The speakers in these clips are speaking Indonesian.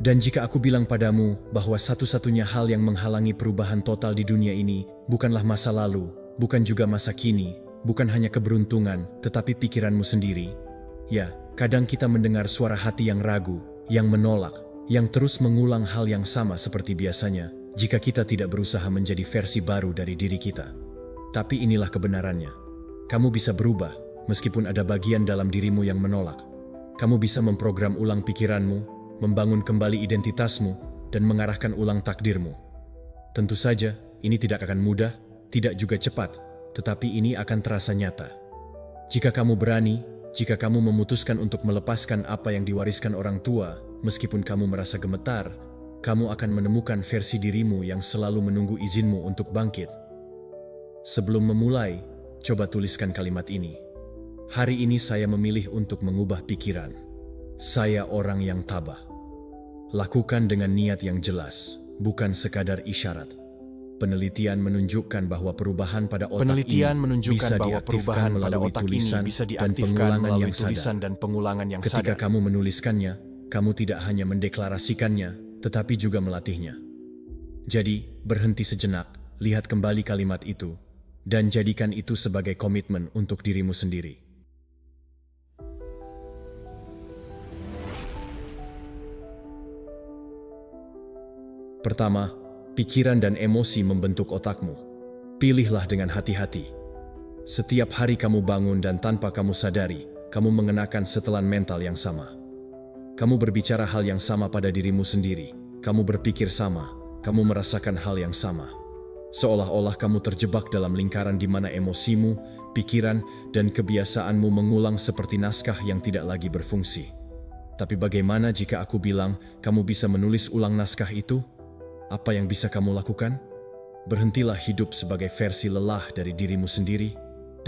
Dan jika aku bilang padamu bahwa satu-satunya hal yang menghalangi perubahan total di dunia ini bukanlah masa lalu, bukan juga masa kini, bukan hanya keberuntungan, tetapi pikiranmu sendiri. Ya, kadang kita mendengar suara hati yang ragu, yang menolak, yang terus mengulang hal yang sama seperti biasanya, jika kita tidak berusaha menjadi versi baru dari diri kita. Tapi inilah kebenarannya. Kamu bisa berubah, meskipun ada bagian dalam dirimu yang menolak. Kamu bisa memprogram ulang pikiranmu, membangun kembali identitasmu, dan mengarahkan ulang takdirmu. Tentu saja, ini tidak akan mudah, tidak juga cepat, tetapi ini akan terasa nyata. Jika kamu berani, jika kamu memutuskan untuk melepaskan apa yang diwariskan orang tua, meskipun kamu merasa gemetar, kamu akan menemukan versi dirimu yang selalu menunggu izinmu untuk bangkit. Sebelum memulai, coba tuliskan kalimat ini. Hari ini saya memilih untuk mengubah pikiran. Saya orang yang tabah. Lakukan dengan niat yang jelas, bukan sekadar isyarat. Penelitian menunjukkan bahwa perubahan pada otak ini bisa diaktifkan melalui tulisan dan pengulangan yang sadar. Ketika kamu menuliskannya, kamu tidak hanya mendeklarasikannya, tetapi juga melatihnya. Jadi, berhenti sejenak, lihat kembali kalimat itu, dan jadikan itu sebagai komitmen untuk dirimu sendiri. Pertama, pikiran dan emosi membentuk otakmu. Pilihlah dengan hati-hati. Setiap hari kamu bangun dan tanpa kamu sadari, kamu mengenakan setelan mental yang sama. Kamu berbicara hal yang sama pada dirimu sendiri. Kamu berpikir sama. Kamu merasakan hal yang sama. Seolah-olah kamu terjebak dalam lingkaran di mana emosimu, pikiran, dan kebiasaanmu mengulang seperti naskah yang tidak lagi berfungsi. Tapi bagaimana jika aku bilang kamu bisa menulis ulang naskah itu? Apa yang bisa kamu lakukan? Berhentilah hidup sebagai versi lelah dari dirimu sendiri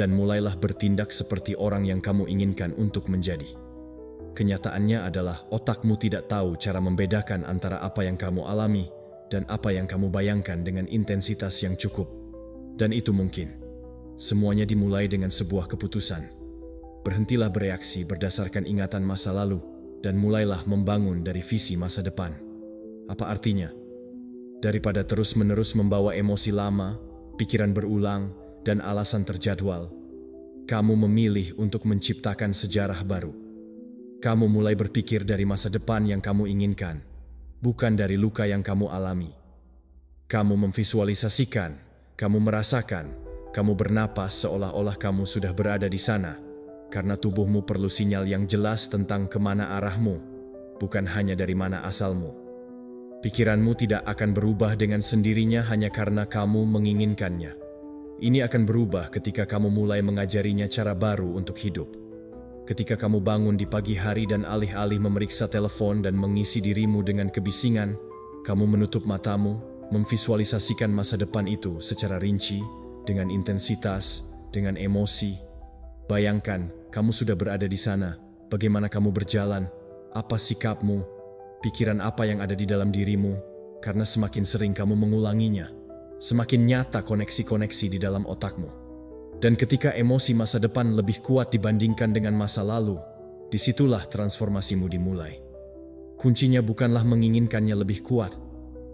dan mulailah bertindak seperti orang yang kamu inginkan untuk menjadi. Kenyataannya adalah otakmu tidak tahu cara membedakan antara apa yang kamu alami dan apa yang kamu bayangkan dengan intensitas yang cukup. Dan itu mungkin. Semuanya dimulai dengan sebuah keputusan. Berhentilah bereaksi berdasarkan ingatan masa lalu dan mulailah membangun dari visi masa depan. Apa artinya? Daripada terus-menerus membawa emosi lama, pikiran berulang, dan alasan terjadwal, kamu memilih untuk menciptakan sejarah baru. Kamu mulai berpikir dari masa depan yang kamu inginkan, bukan dari luka yang kamu alami. Kamu memvisualisasikan, kamu merasakan, kamu bernapas seolah-olah kamu sudah berada di sana, karena tubuhmu perlu sinyal yang jelas tentang kemana arahmu, bukan hanya dari mana asalmu. Pikiranmu tidak akan berubah dengan sendirinya hanya karena kamu menginginkannya. Ini akan berubah ketika kamu mulai mengajarinya cara baru untuk hidup. Ketika kamu bangun di pagi hari dan alih-alih memeriksa telepon dan mengisi dirimu dengan kebisingan, kamu menutup matamu, memvisualisasikan masa depan itu secara rinci, dengan intensitas, dengan emosi. Bayangkan, kamu sudah berada di sana, bagaimana kamu berjalan, apa sikapmu, pikiran apa yang ada di dalam dirimu, karena semakin sering kamu mengulanginya, semakin nyata koneksi-koneksi di dalam otakmu. Dan ketika emosi masa depan lebih kuat dibandingkan dengan masa lalu, disitulah transformasimu dimulai. Kuncinya bukanlah menginginkannya lebih kuat,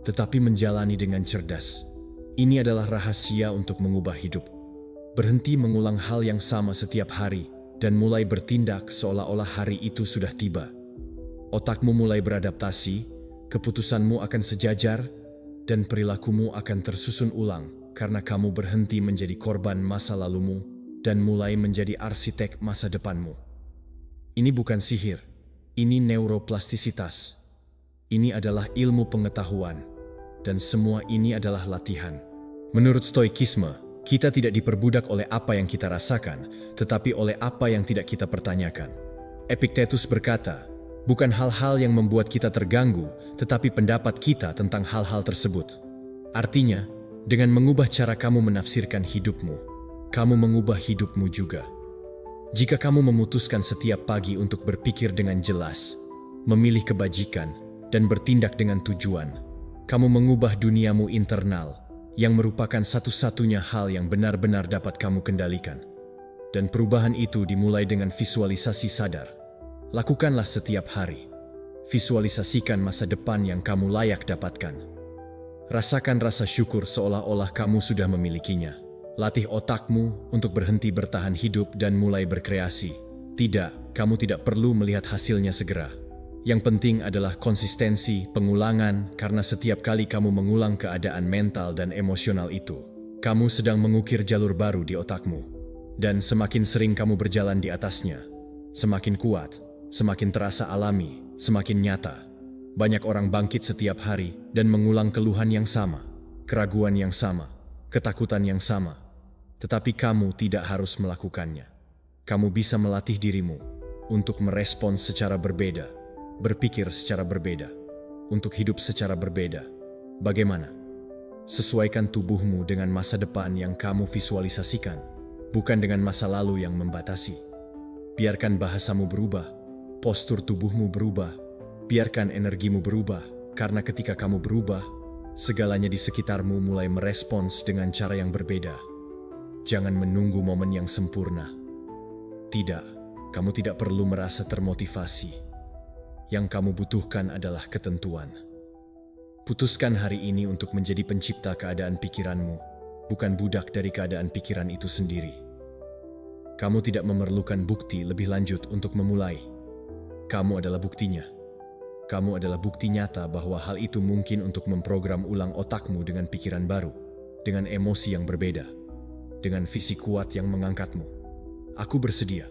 tetapi menjalani dengan cerdas. Ini adalah rahasia untuk mengubah hidup. Berhenti mengulang hal yang sama setiap hari, dan mulai bertindak seolah-olah hari itu sudah tiba. Otakmu mulai beradaptasi, keputusanmu akan sejajar, dan perilakumu akan tersusun ulang karena kamu berhenti menjadi korban masa lalumu dan mulai menjadi arsitek masa depanmu. Ini bukan sihir, ini neuroplastisitas. Ini adalah ilmu pengetahuan, dan semua ini adalah latihan. Menurut Stoikisme, kita tidak diperbudak oleh apa yang kita rasakan, tetapi oleh apa yang tidak kita pertanyakan. Epictetus berkata, bukan hal-hal yang membuat kita terganggu, tetapi pendapat kita tentang hal-hal tersebut. Artinya, dengan mengubah cara kamu menafsirkan hidupmu, kamu mengubah hidupmu juga. Jika kamu memutuskan setiap pagi untuk berpikir dengan jelas, memilih kebajikan, dan bertindak dengan tujuan, kamu mengubah duniamu internal, yang merupakan satu-satunya hal yang benar-benar dapat kamu kendalikan. Dan perubahan itu dimulai dengan visualisasi sadar. Lakukanlah setiap hari. Visualisasikan masa depan yang kamu layak dapatkan. Rasakan rasa syukur seolah-olah kamu sudah memilikinya. Latih otakmu untuk berhenti bertahan hidup dan mulai berkreasi. Tidak, kamu tidak perlu melihat hasilnya segera. Yang penting adalah konsistensi, pengulangan, karena setiap kali kamu mengulang keadaan mental dan emosional itu, kamu sedang mengukir jalur baru di otakmu. Dan semakin sering kamu berjalan di atasnya, semakin kuat, semakin terasa alami, semakin nyata. Banyak orang bangkit setiap hari dan mengulang keluhan yang sama, keraguan yang sama, ketakutan yang sama. Tetapi kamu tidak harus melakukannya. Kamu bisa melatih dirimu untuk merespons secara berbeda, berpikir secara berbeda, untuk hidup secara berbeda. Bagaimana? Sesuaikan tubuhmu dengan masa depan yang kamu visualisasikan, bukan dengan masa lalu yang membatasi. Biarkan bahasamu berubah, postur tubuhmu berubah, biarkan energimu berubah, karena ketika kamu berubah, segalanya di sekitarmu mulai merespons dengan cara yang berbeda. Jangan menunggu momen yang sempurna. Tidak, kamu tidak perlu merasa termotivasi. Yang kamu butuhkan adalah ketentuan. Putuskan hari ini untuk menjadi pencipta keadaan pikiranmu, bukan budak dari keadaan pikiran itu sendiri. Kamu tidak memerlukan bukti lebih lanjut untuk memulai. Kamu adalah buktinya. Kamu adalah bukti nyata bahwa hal itu mungkin untuk memprogram ulang otakmu dengan pikiran baru, dengan emosi yang berbeda, dengan visi kuat yang mengangkatmu. Aku bersedia.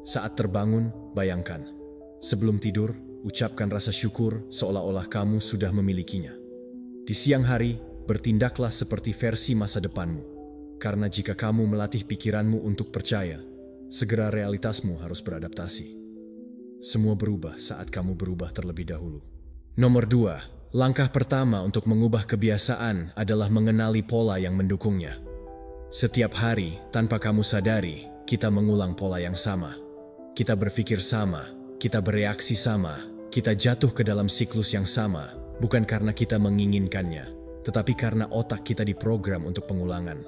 Saat terbangun, bayangkan. Sebelum tidur, ucapkan rasa syukur seolah-olah kamu sudah memilikinya. Di siang hari, bertindaklah seperti versi masa depanmu. Karena jika kamu melatih pikiranmu untuk percaya, segera realitasmu harus beradaptasi. Semua berubah saat kamu berubah terlebih dahulu. Nomor 2, langkah pertama untuk mengubah kebiasaan adalah mengenali pola yang mendukungnya. Setiap hari, tanpa kamu sadari, kita mengulang pola yang sama. Kita berpikir sama, kita bereaksi sama, kita jatuh ke dalam siklus yang sama, bukan karena kita menginginkannya, tetapi karena otak kita diprogram untuk pengulangan.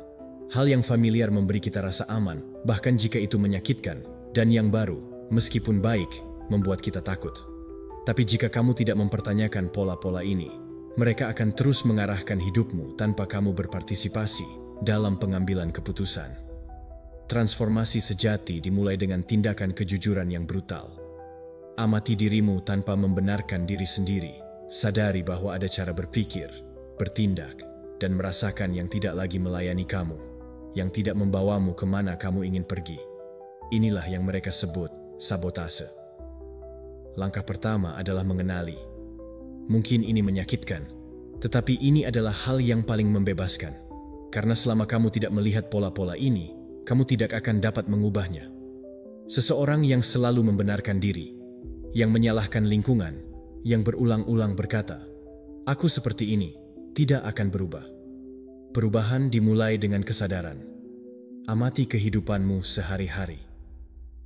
Hal yang familiar memberi kita rasa aman, bahkan jika itu menyakitkan, dan yang baru, meskipun baik, membuat kita takut. Tapi jika kamu tidak mempertanyakan pola-pola ini, mereka akan terus mengarahkan hidupmu tanpa kamu berpartisipasi dalam pengambilan keputusan. Transformasi sejati dimulai dengan tindakan kejujuran yang brutal. Amati dirimu tanpa membenarkan diri sendiri. Sadari bahwa ada cara berpikir, bertindak, dan merasakan yang tidak lagi melayani kamu, yang tidak membawamu kemana kamu ingin pergi. Inilah yang mereka sebut sabotase. Langkah pertama adalah mengenali. Mungkin ini menyakitkan, tetapi ini adalah hal yang paling membebaskan. Karena selama kamu tidak melihat pola-pola ini, kamu tidak akan dapat mengubahnya. Seseorang yang selalu membenarkan diri, yang menyalahkan lingkungan, yang berulang-ulang berkata, "Aku seperti ini," tidak akan berubah. Perubahan dimulai dengan kesadaran. Amati kehidupanmu sehari-hari.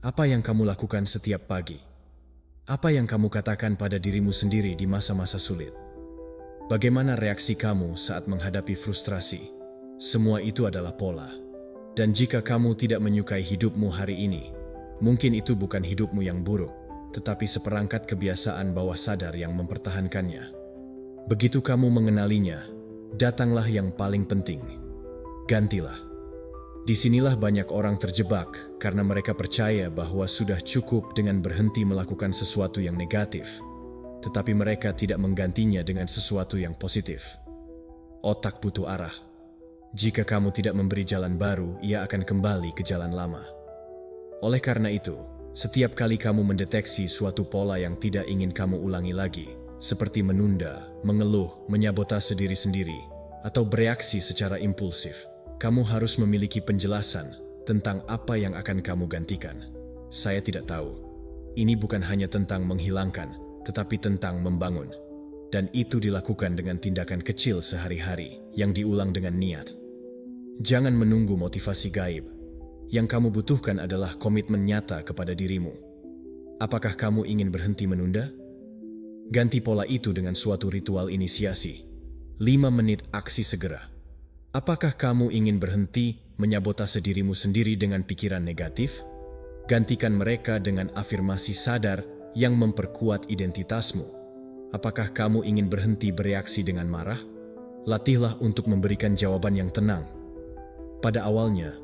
Apa yang kamu lakukan setiap pagi? Apa yang kamu katakan pada dirimu sendiri di masa-masa sulit? Bagaimana reaksi kamu saat menghadapi frustrasi? Semua itu adalah pola. Dan jika kamu tidak menyukai hidupmu hari ini, mungkin itu bukan hidupmu yang buruk, tetapi seperangkat kebiasaan bawah sadar yang mempertahankannya. Begitu kamu mengenalinya, datanglah yang paling penting. Gantilah. Disinilah banyak orang terjebak karena mereka percaya bahwa sudah cukup dengan berhenti melakukan sesuatu yang negatif, tetapi mereka tidak menggantinya dengan sesuatu yang positif. Otak butuh arah. Jika kamu tidak memberi jalan baru, ia akan kembali ke jalan lama. Oleh karena itu, setiap kali kamu mendeteksi suatu pola yang tidak ingin kamu ulangi lagi, seperti menunda, mengeluh, menyabotase diri sendiri, atau bereaksi secara impulsif, kamu harus memiliki penjelasan tentang apa yang akan kamu gantikan. Saya tidak tahu. Ini bukan hanya tentang menghilangkan, tetapi tentang membangun. Dan itu dilakukan dengan tindakan kecil sehari-hari yang diulang dengan niat. Jangan menunggu motivasi gaib. Yang kamu butuhkan adalah komitmen nyata kepada dirimu. Apakah kamu ingin berhenti menunda? Ganti pola itu dengan suatu ritual inisiasi. 5 menit aksi segera. Apakah kamu ingin berhenti menyabotase dirimu sendiri dengan pikiran negatif? Gantikan mereka dengan afirmasi sadar yang memperkuat identitasmu. Apakah kamu ingin berhenti bereaksi dengan marah? Latihlah untuk memberikan jawaban yang tenang. Pada awalnya,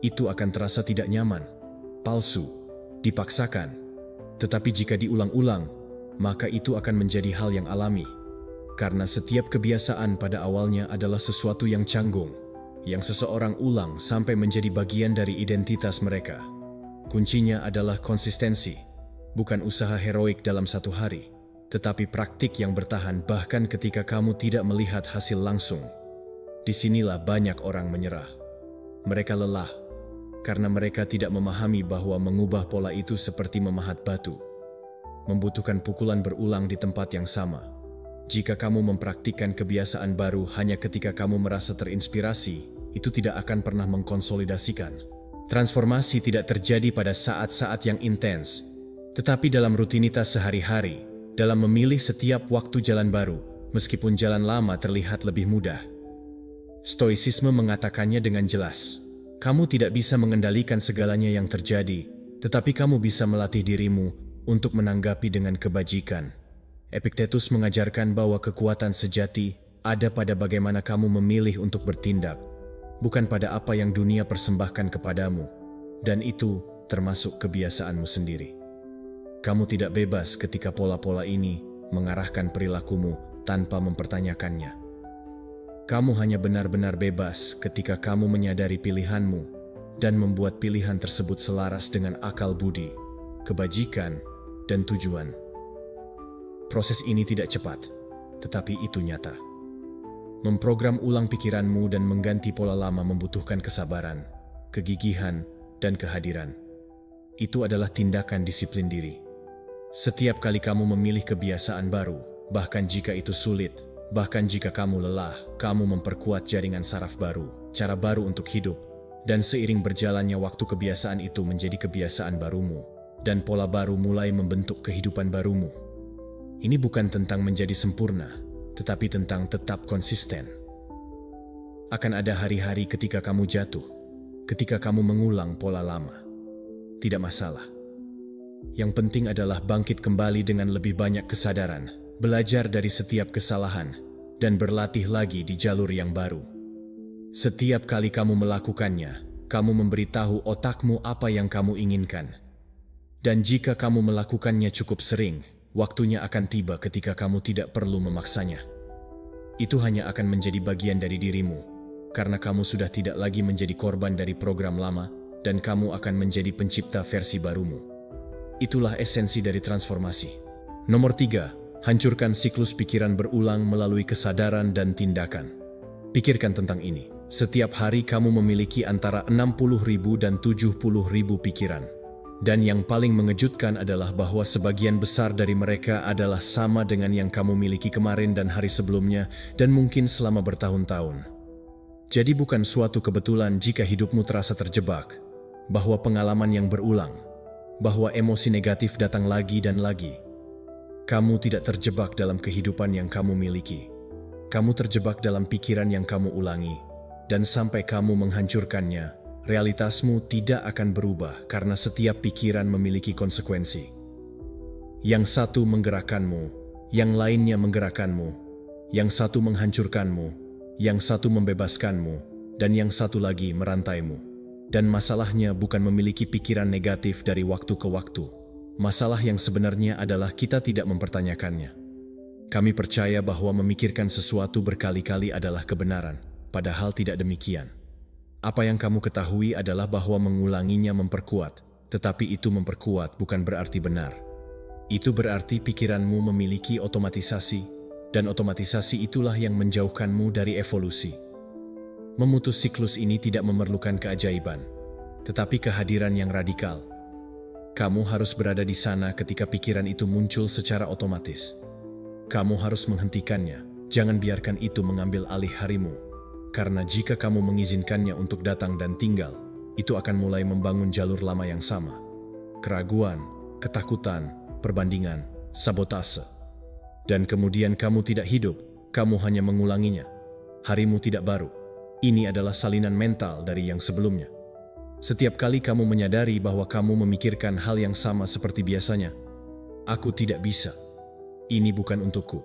itu akan terasa tidak nyaman, palsu, dipaksakan. Tetapi jika diulang-ulang, maka itu akan menjadi hal yang alami. Karena setiap kebiasaan pada awalnya adalah sesuatu yang canggung, yang seseorang ulang sampai menjadi bagian dari identitas mereka. Kuncinya adalah konsistensi, bukan usaha heroik dalam satu hari, tetapi praktik yang bertahan bahkan ketika kamu tidak melihat hasil langsung. Disinilah banyak orang menyerah. Mereka lelah, karena mereka tidak memahami bahwa mengubah pola itu seperti memahat batu. Membutuhkan pukulan berulang di tempat yang sama. Jika kamu mempraktikkan kebiasaan baru hanya ketika kamu merasa terinspirasi, itu tidak akan pernah mengkonsolidasikan. Transformasi tidak terjadi pada saat-saat yang intens, tetapi dalam rutinitas sehari-hari, dalam memilih setiap waktu jalan baru, meskipun jalan lama terlihat lebih mudah. Stoicisme mengatakannya dengan jelas. Kamu tidak bisa mengendalikan segalanya yang terjadi, tetapi kamu bisa melatih dirimu untuk menanggapi dengan kebajikan. Epictetus mengajarkan bahwa kekuatan sejati ada pada bagaimana kamu memilih untuk bertindak, bukan pada apa yang dunia persembahkan kepadamu, dan itu termasuk kebiasaanmu sendiri. Kamu tidak bebas ketika pola-pola ini mengarahkan perilakumu tanpa mempertanyakannya. Kamu hanya benar-benar bebas ketika kamu menyadari pilihanmu dan membuat pilihan tersebut selaras dengan akal budi, kebajikan, dan tujuan. Proses ini tidak cepat, tetapi itu nyata. Memprogram ulang pikiranmu dan mengganti pola lama membutuhkan kesabaran, kegigihan, dan kehadiran. Itu adalah tindakan disiplin diri. Setiap kali kamu memilih kebiasaan baru, bahkan jika itu sulit, bahkan jika kamu lelah, kamu memperkuat jaringan saraf baru, cara baru untuk hidup, dan seiring berjalannya waktu kebiasaan itu menjadi kebiasaan barumu, dan pola baru mulai membentuk kehidupan barumu. Ini bukan tentang menjadi sempurna, tetapi tentang tetap konsisten. Akan ada hari-hari ketika kamu jatuh, ketika kamu mengulang pola lama. Tidak masalah. Yang penting adalah bangkit kembali dengan lebih banyak kesadaran, belajar dari setiap kesalahan, dan berlatih lagi di jalur yang baru. Setiap kali kamu melakukannya, kamu memberitahu otakmu apa yang kamu inginkan. Dan jika kamu melakukannya cukup sering, waktunya akan tiba ketika kamu tidak perlu memaksanya. Itu hanya akan menjadi bagian dari dirimu, karena kamu sudah tidak lagi menjadi korban dari program lama, dan kamu akan menjadi pencipta versi barumu. Itulah esensi dari transformasi. Nomor 3, hancurkan siklus pikiran berulang melalui kesadaran dan tindakan. Pikirkan tentang ini. Setiap hari kamu memiliki antara 60.000 dan 70.000 pikiran. Dan yang paling mengejutkan adalah bahwa sebagian besar dari mereka adalah sama dengan yang kamu miliki kemarin dan hari sebelumnya, dan mungkin selama bertahun-tahun. Jadi bukan suatu kebetulan jika hidupmu terasa terjebak, bahwa pengalaman yang berulang, bahwa emosi negatif datang lagi dan lagi. Kamu tidak terjebak dalam kehidupan yang kamu miliki. Kamu terjebak dalam pikiran yang kamu ulangi, dan sampai kamu menghancurkannya, realitasmu tidak akan berubah karena setiap pikiran memiliki konsekuensi. Yang satu menggerakkanmu, yang lainnya menggerakkanmu, yang satu menghancurkanmu, yang satu membebaskanmu, dan yang satu lagi merantaimu. Dan masalahnya bukan memiliki pikiran negatif dari waktu ke waktu. Masalah yang sebenarnya adalah kita tidak mempertanyakannya. Kami percaya bahwa memikirkan sesuatu berkali-kali adalah kebenaran, padahal tidak demikian. Apa yang kamu ketahui adalah bahwa mengulanginya memperkuat, tetapi itu memperkuat bukan berarti benar. Itu berarti pikiranmu memiliki otomatisasi, dan otomatisasi itulah yang menjauhkanmu dari evolusi. Memutus siklus ini tidak memerlukan keajaiban, tetapi kehadiran yang radikal. Kamu harus berada di sana ketika pikiran itu muncul secara otomatis. Kamu harus menghentikannya, jangan biarkan itu mengambil alih harimu. Karena jika kamu mengizinkannya untuk datang dan tinggal, itu akan mulai membangun jalur lama yang sama. Keraguan, ketakutan, perbandingan, sabotase. Dan kemudian kamu tidak hidup, kamu hanya mengulanginya. Harimu tidak baru. Ini adalah salinan mental dari yang sebelumnya. Setiap kali kamu menyadari bahwa kamu memikirkan hal yang sama seperti biasanya, Aku tidak bisa. Ini bukan untukku.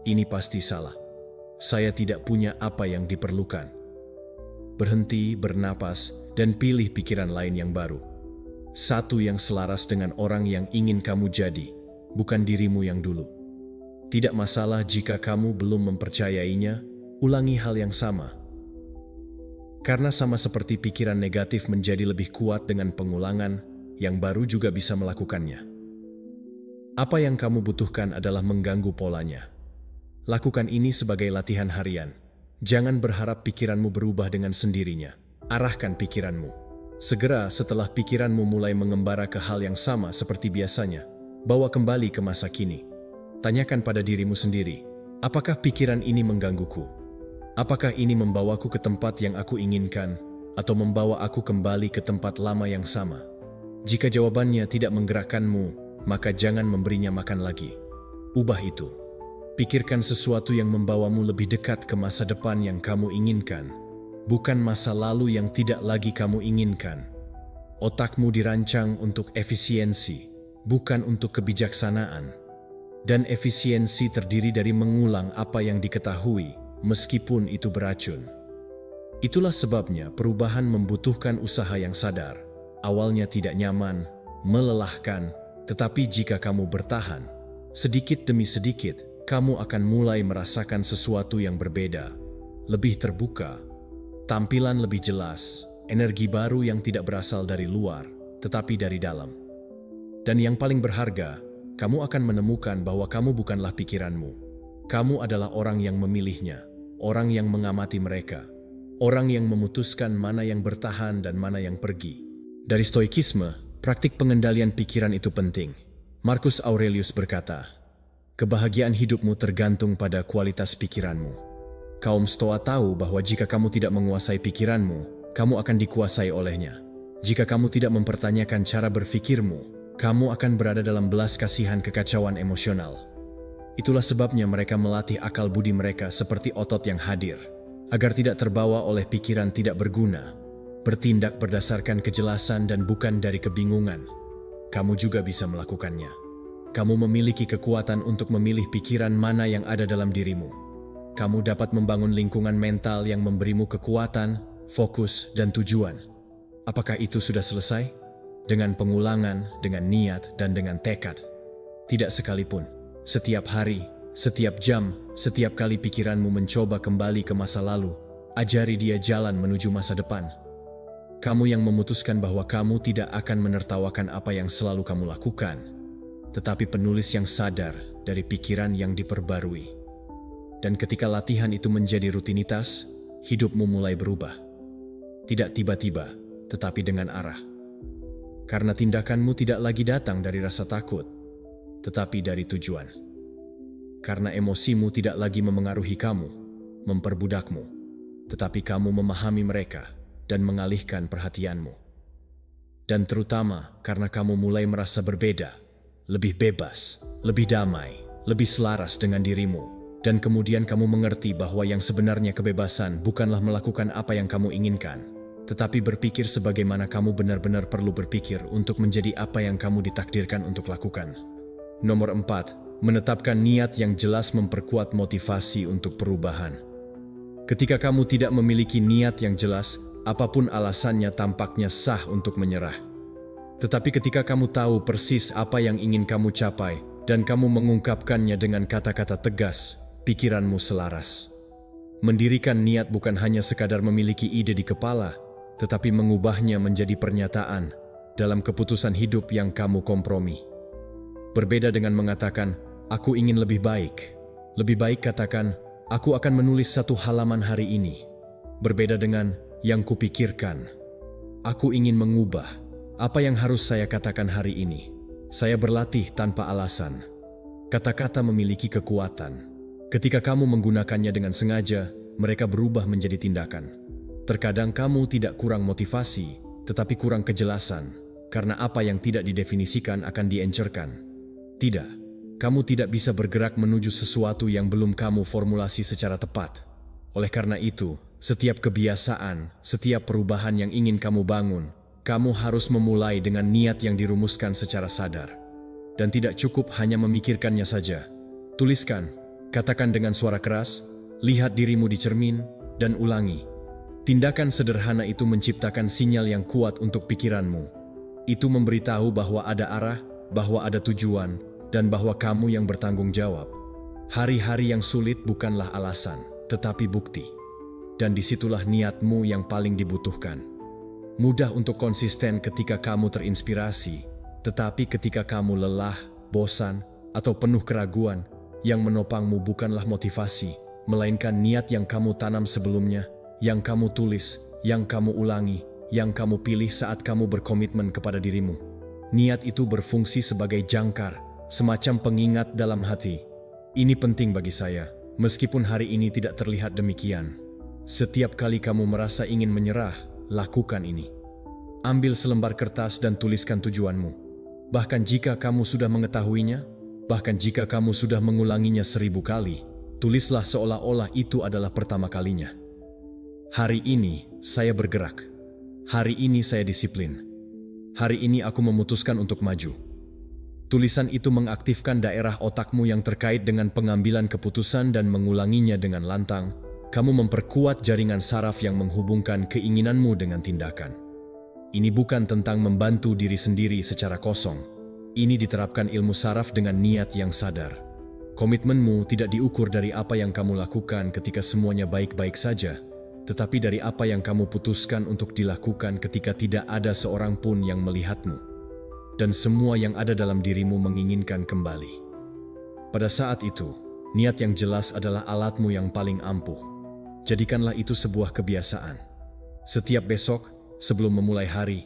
Ini pasti salah. Saya tidak punya apa yang diperlukan. Berhenti, bernapas, dan pilih pikiran lain yang baru. Satu yang selaras dengan orang yang ingin kamu jadi, bukan dirimu yang dulu. Tidak masalah jika kamu belum mempercayainya, ulangi hal yang sama. Karena sama seperti pikiran negatif menjadi lebih kuat dengan pengulangan, yang baru juga bisa melakukannya. Apa yang kamu butuhkan adalah mengganggu polanya. Lakukan ini sebagai latihan harian. Jangan berharap pikiranmu berubah dengan sendirinya. Arahkan pikiranmu. Segera setelah pikiranmu mulai mengembara ke hal yang sama seperti biasanya, bawa kembali ke masa kini. Tanyakan pada dirimu sendiri, apakah pikiran ini menggangguku? Apakah ini membawaku ke tempat yang aku inginkan, atau membawa aku kembali ke tempat lama yang sama? Jika jawabannya tidak menggerakkanmu, maka jangan memberinya makan lagi. Ubah itu. Pikirkan sesuatu yang membawamu lebih dekat ke masa depan yang kamu inginkan, bukan masa lalu yang tidak lagi kamu inginkan. Otakmu dirancang untuk efisiensi, bukan untuk kebijaksanaan. Dan efisiensi terdiri dari mengulang apa yang diketahui, meskipun itu beracun. Itulah sebabnya perubahan membutuhkan usaha yang sadar. Awalnya tidak nyaman, melelahkan, tetapi jika kamu bertahan, sedikit demi sedikit, kamu akan mulai merasakan sesuatu yang berbeda, lebih terbuka, tampilan lebih jelas, energi baru yang tidak berasal dari luar, tetapi dari dalam. Dan yang paling berharga, kamu akan menemukan bahwa kamu bukanlah pikiranmu. Kamu adalah orang yang memilihnya, orang yang mengamati mereka, orang yang memutuskan mana yang bertahan dan mana yang pergi. Dari Stoikisme, praktik pengendalian pikiran itu penting. Marcus Aurelius berkata, kebahagiaan hidupmu tergantung pada kualitas pikiranmu. Kaum Stoa tahu bahwa jika kamu tidak menguasai pikiranmu, kamu akan dikuasai olehnya. Jika kamu tidak mempertanyakan cara berpikirmu, kamu akan berada dalam belas kasihan kekacauan emosional. Itulah sebabnya mereka melatih akal budi mereka seperti otot yang hadir, agar tidak terbawa oleh pikiran tidak berguna, bertindak berdasarkan kejelasan dan bukan dari kebingungan. Kamu juga bisa melakukannya. Kamu memiliki kekuatan untuk memilih pikiran mana yang ada dalam dirimu. Kamu dapat membangun lingkungan mental yang memberimu kekuatan, fokus, dan tujuan. Apakah itu sudah selesai? Dengan pengulangan, dengan niat, dan dengan tekad. Tidak sekalipun. Setiap hari, setiap jam, setiap kali pikiranmu mencoba kembali ke masa lalu, ajari dia jalan menuju masa depan. Kamu yang memutuskan bahwa kamu tidak akan menertawakan apa yang selalu kamu lakukan, tetapi penulis yang sadar dari pikiran yang diperbarui. Dan ketika latihan itu menjadi rutinitas, hidupmu mulai berubah. Tidak tiba-tiba, tetapi dengan arah. Karena tindakanmu tidak lagi datang dari rasa takut, tetapi dari tujuan. Karena emosimu tidak lagi memengaruhi kamu, memperbudakmu, tetapi kamu memahami mereka dan mengalihkan perhatianmu. Dan terutama karena kamu mulai merasa berbeda, lebih bebas, lebih damai, lebih selaras dengan dirimu, dan kemudian kamu mengerti bahwa yang sebenarnya kebebasan bukanlah melakukan apa yang kamu inginkan, tetapi berpikir sebagaimana kamu benar-benar perlu berpikir untuk menjadi apa yang kamu ditakdirkan untuk lakukan. Nomor 4, menetapkan niat yang jelas memperkuat motivasi untuk perubahan. Ketika kamu tidak memiliki niat yang jelas, apapun alasannya tampaknya sah untuk menyerah. Tetapi ketika kamu tahu persis apa yang ingin kamu capai dan kamu mengungkapkannya dengan kata-kata tegas, pikiranmu selaras. Mendirikan niat bukan hanya sekadar memiliki ide di kepala, tetapi mengubahnya menjadi pernyataan dalam keputusan hidup yang kamu kompromi. Berbeda dengan mengatakan, aku ingin lebih baik. Lebih baik katakan, aku akan menulis 1 halaman hari ini. Berbeda dengan yang kupikirkan. Aku ingin mengubah. Apa yang harus saya katakan hari ini? Saya berlatih tanpa alasan. Kata-kata memiliki kekuatan. Ketika kamu menggunakannya dengan sengaja, mereka berubah menjadi tindakan. Terkadang kamu tidak kurang motivasi, tetapi kurang kejelasan, karena apa yang tidak didefinisikan akan diencerkan. Tidak, kamu tidak bisa bergerak menuju sesuatu yang belum kamu formulasi secara tepat. Oleh karena itu, setiap kebiasaan, setiap perubahan yang ingin kamu bangun, kamu harus memulai dengan niat yang dirumuskan secara sadar. Dan tidak cukup hanya memikirkannya saja. Tuliskan, katakan dengan suara keras, lihat dirimu di cermin, dan ulangi. Tindakan sederhana itu menciptakan sinyal yang kuat untuk pikiranmu. Itu memberitahu bahwa ada arah, bahwa ada tujuan, dan bahwa kamu yang bertanggung jawab. Hari-hari yang sulit bukanlah alasan, tetapi bukti. Dan disitulah niatmu yang paling dibutuhkan. Mudah untuk konsisten ketika kamu terinspirasi, tetapi ketika kamu lelah, bosan, atau penuh keraguan, yang menopangmu bukanlah motivasi, melainkan niat yang kamu tanam sebelumnya, yang kamu tulis, yang kamu ulangi, yang kamu pilih saat kamu berkomitmen kepada dirimu. Niat itu berfungsi sebagai jangkar, semacam pengingat dalam hati. Ini penting bagi saya, meskipun hari ini tidak terlihat demikian. Setiap kali kamu merasa ingin menyerah, lakukan ini. Ambil selembar kertas dan tuliskan tujuanmu. Bahkan jika kamu sudah mengetahuinya, bahkan jika kamu sudah mengulanginya 1000 kali, tulislah seolah-olah itu adalah pertama kalinya. Hari ini saya bergerak. Hari ini saya disiplin. Hari ini aku memutuskan untuk maju. Tulisan itu mengaktifkan daerah otakmu yang terkait dengan pengambilan keputusan dan mengulanginya dengan lantang. Kamu memperkuat jaringan saraf yang menghubungkan keinginanmu dengan tindakan. Ini bukan tentang membantu diri sendiri secara kosong. Ini diterapkan ilmu saraf dengan niat yang sadar. Komitmenmu tidak diukur dari apa yang kamu lakukan ketika semuanya baik-baik saja, tetapi dari apa yang kamu putuskan untuk dilakukan ketika tidak ada seorang pun yang melihatmu. Dan semua yang ada dalam dirimu menginginkan kembali. Pada saat itu, niat yang jelas adalah alatmu yang paling ampuh. Jadikanlah itu sebuah kebiasaan. Setiap besok, sebelum memulai hari,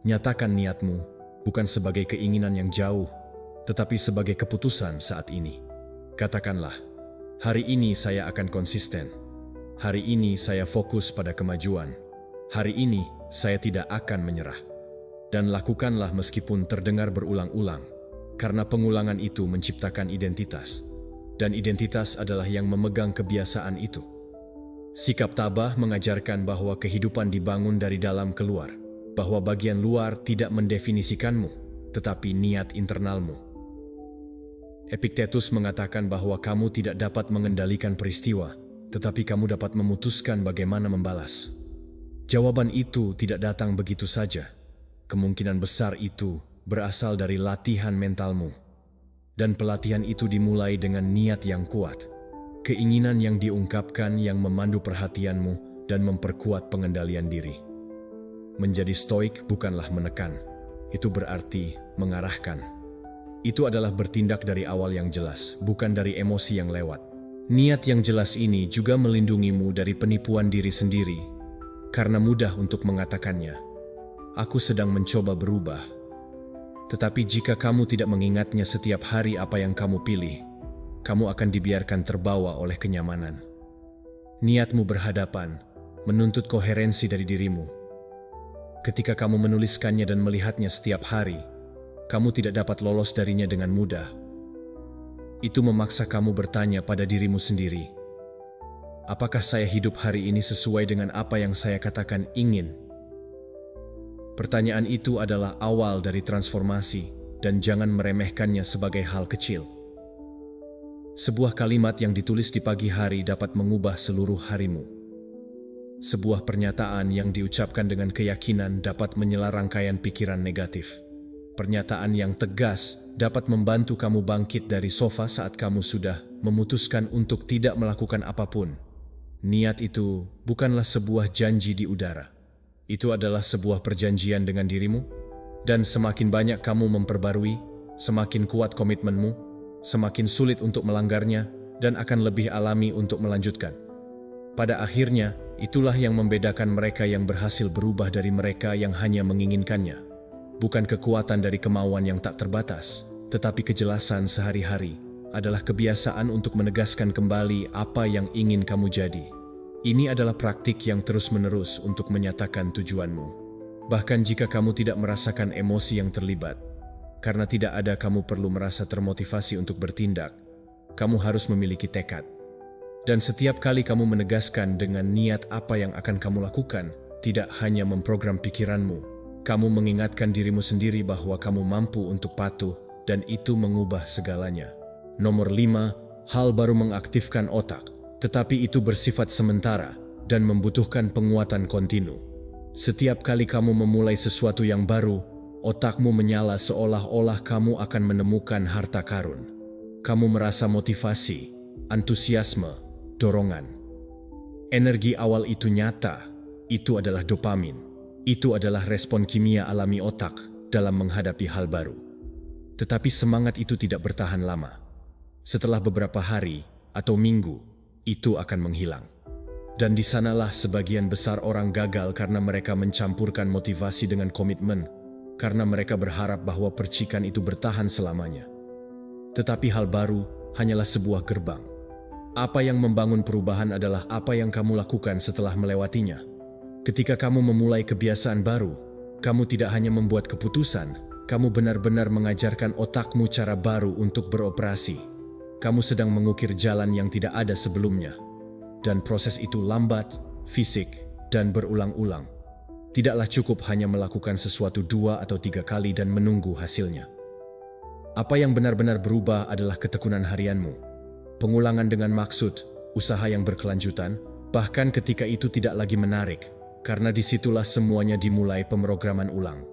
nyatakan niatmu bukan sebagai keinginan yang jauh, tetapi sebagai keputusan saat ini. Katakanlah, hari ini saya akan konsisten. Hari ini saya fokus pada kemajuan. Hari ini saya tidak akan menyerah. Dan lakukanlah meskipun terdengar berulang-ulang, karena pengulangan itu menciptakan identitas. Dan identitas adalah yang memegang kebiasaan itu. Sikap tabah mengajarkan bahwa kehidupan dibangun dari dalam keluar, bahwa bagian luar tidak mendefinisikanmu, tetapi niat internalmu. Epictetus mengatakan bahwa kamu tidak dapat mengendalikan peristiwa, tetapi kamu dapat memutuskan bagaimana membalas. Jawaban itu tidak datang begitu saja. Kemungkinan besar itu berasal dari latihan mentalmu. Dan pelatihan itu dimulai dengan niat yang kuat. Keinginan yang diungkapkan yang memandu perhatianmu dan memperkuat pengendalian diri. Menjadi stoik bukanlah menekan. Itu berarti mengarahkan. Itu adalah bertindak dari awal yang jelas, bukan dari emosi yang lewat. Niat yang jelas ini juga melindungimu dari penipuan diri sendiri, karena mudah untuk mengatakannya, aku sedang mencoba berubah. Tetapi jika kamu tidak mengingatnya setiap hari apa yang kamu pilih, kamu akan dibiarkan terbawa oleh kenyamanan. Niatmu berhadapan, menuntut koherensi dari dirimu. Ketika kamu menuliskannya dan melihatnya setiap hari, kamu tidak dapat lolos darinya dengan mudah. Itu memaksa kamu bertanya pada dirimu sendiri, apakah saya hidup hari ini sesuai dengan apa yang saya katakan ingin? Pertanyaan itu adalah awal dari transformasi, dan jangan meremehkannya sebagai hal kecil. Sebuah kalimat yang ditulis di pagi hari dapat mengubah seluruh harimu. Sebuah pernyataan yang diucapkan dengan keyakinan dapat menyela rangkaian pikiran negatif. Pernyataan yang tegas dapat membantu kamu bangkit dari sofa saat kamu sudah memutuskan untuk tidak melakukan apapun. Niat itu bukanlah sebuah janji di udara. Itu adalah sebuah perjanjian dengan dirimu. Dan semakin banyak kamu memperbarui, semakin kuat komitmenmu, semakin sulit untuk melanggarnya, dan akan lebih alami untuk melanjutkan. Pada akhirnya, itulah yang membedakan mereka yang berhasil berubah dari mereka yang hanya menginginkannya. Bukan kekuatan dari kemauan yang tak terbatas, tetapi kejelasan sehari-hari adalah kebiasaan untuk menegaskan kembali apa yang ingin kamu jadi. Ini adalah praktik yang terus-menerus untuk menyatakan tujuanmu. Bahkan jika kamu tidak merasakan emosi yang terlibat, karena tidak ada kamu perlu merasa termotivasi untuk bertindak, kamu harus memiliki tekad. Dan setiap kali kamu menegaskan dengan niat apa yang akan kamu lakukan, tidak hanya memprogram pikiranmu, kamu mengingatkan dirimu sendiri bahwa kamu mampu untuk patuh, dan itu mengubah segalanya. Nomor 5, hal baru mengaktifkan otak, tetapi itu bersifat sementara dan membutuhkan penguatan kontinu. Setiap kali kamu memulai sesuatu yang baru, otakmu menyala seolah-olah kamu akan menemukan harta karun. Kamu merasa motivasi, antusiasme, dorongan. Energi awal itu nyata, itu adalah dopamin. Itu adalah respon kimia alami otak dalam menghadapi hal baru. Tetapi semangat itu tidak bertahan lama. Setelah beberapa hari atau minggu, itu akan menghilang. Dan di sanalah sebagian besar orang gagal karena mereka mencampurkan motivasi dengan komitmen, karena mereka berharap bahwa percikan itu bertahan selamanya. Tetapi hal baru hanyalah sebuah gerbang. Apa yang membangun perubahan adalah apa yang kamu lakukan setelah melewatinya. Ketika kamu memulai kebiasaan baru, kamu tidak hanya membuat keputusan, kamu benar-benar mengajarkan otakmu cara baru untuk beroperasi. Kamu sedang mengukir jalan yang tidak ada sebelumnya. Dan proses itu lambat, fisik, dan berulang-ulang. Tidaklah cukup hanya melakukan sesuatu 2 atau 3 kali dan menunggu hasilnya. Apa yang benar-benar berubah adalah ketekunan harianmu. Pengulangan dengan maksud, usaha yang berkelanjutan, bahkan ketika itu tidak lagi menarik, karena disitulah semuanya dimulai pemrograman ulang.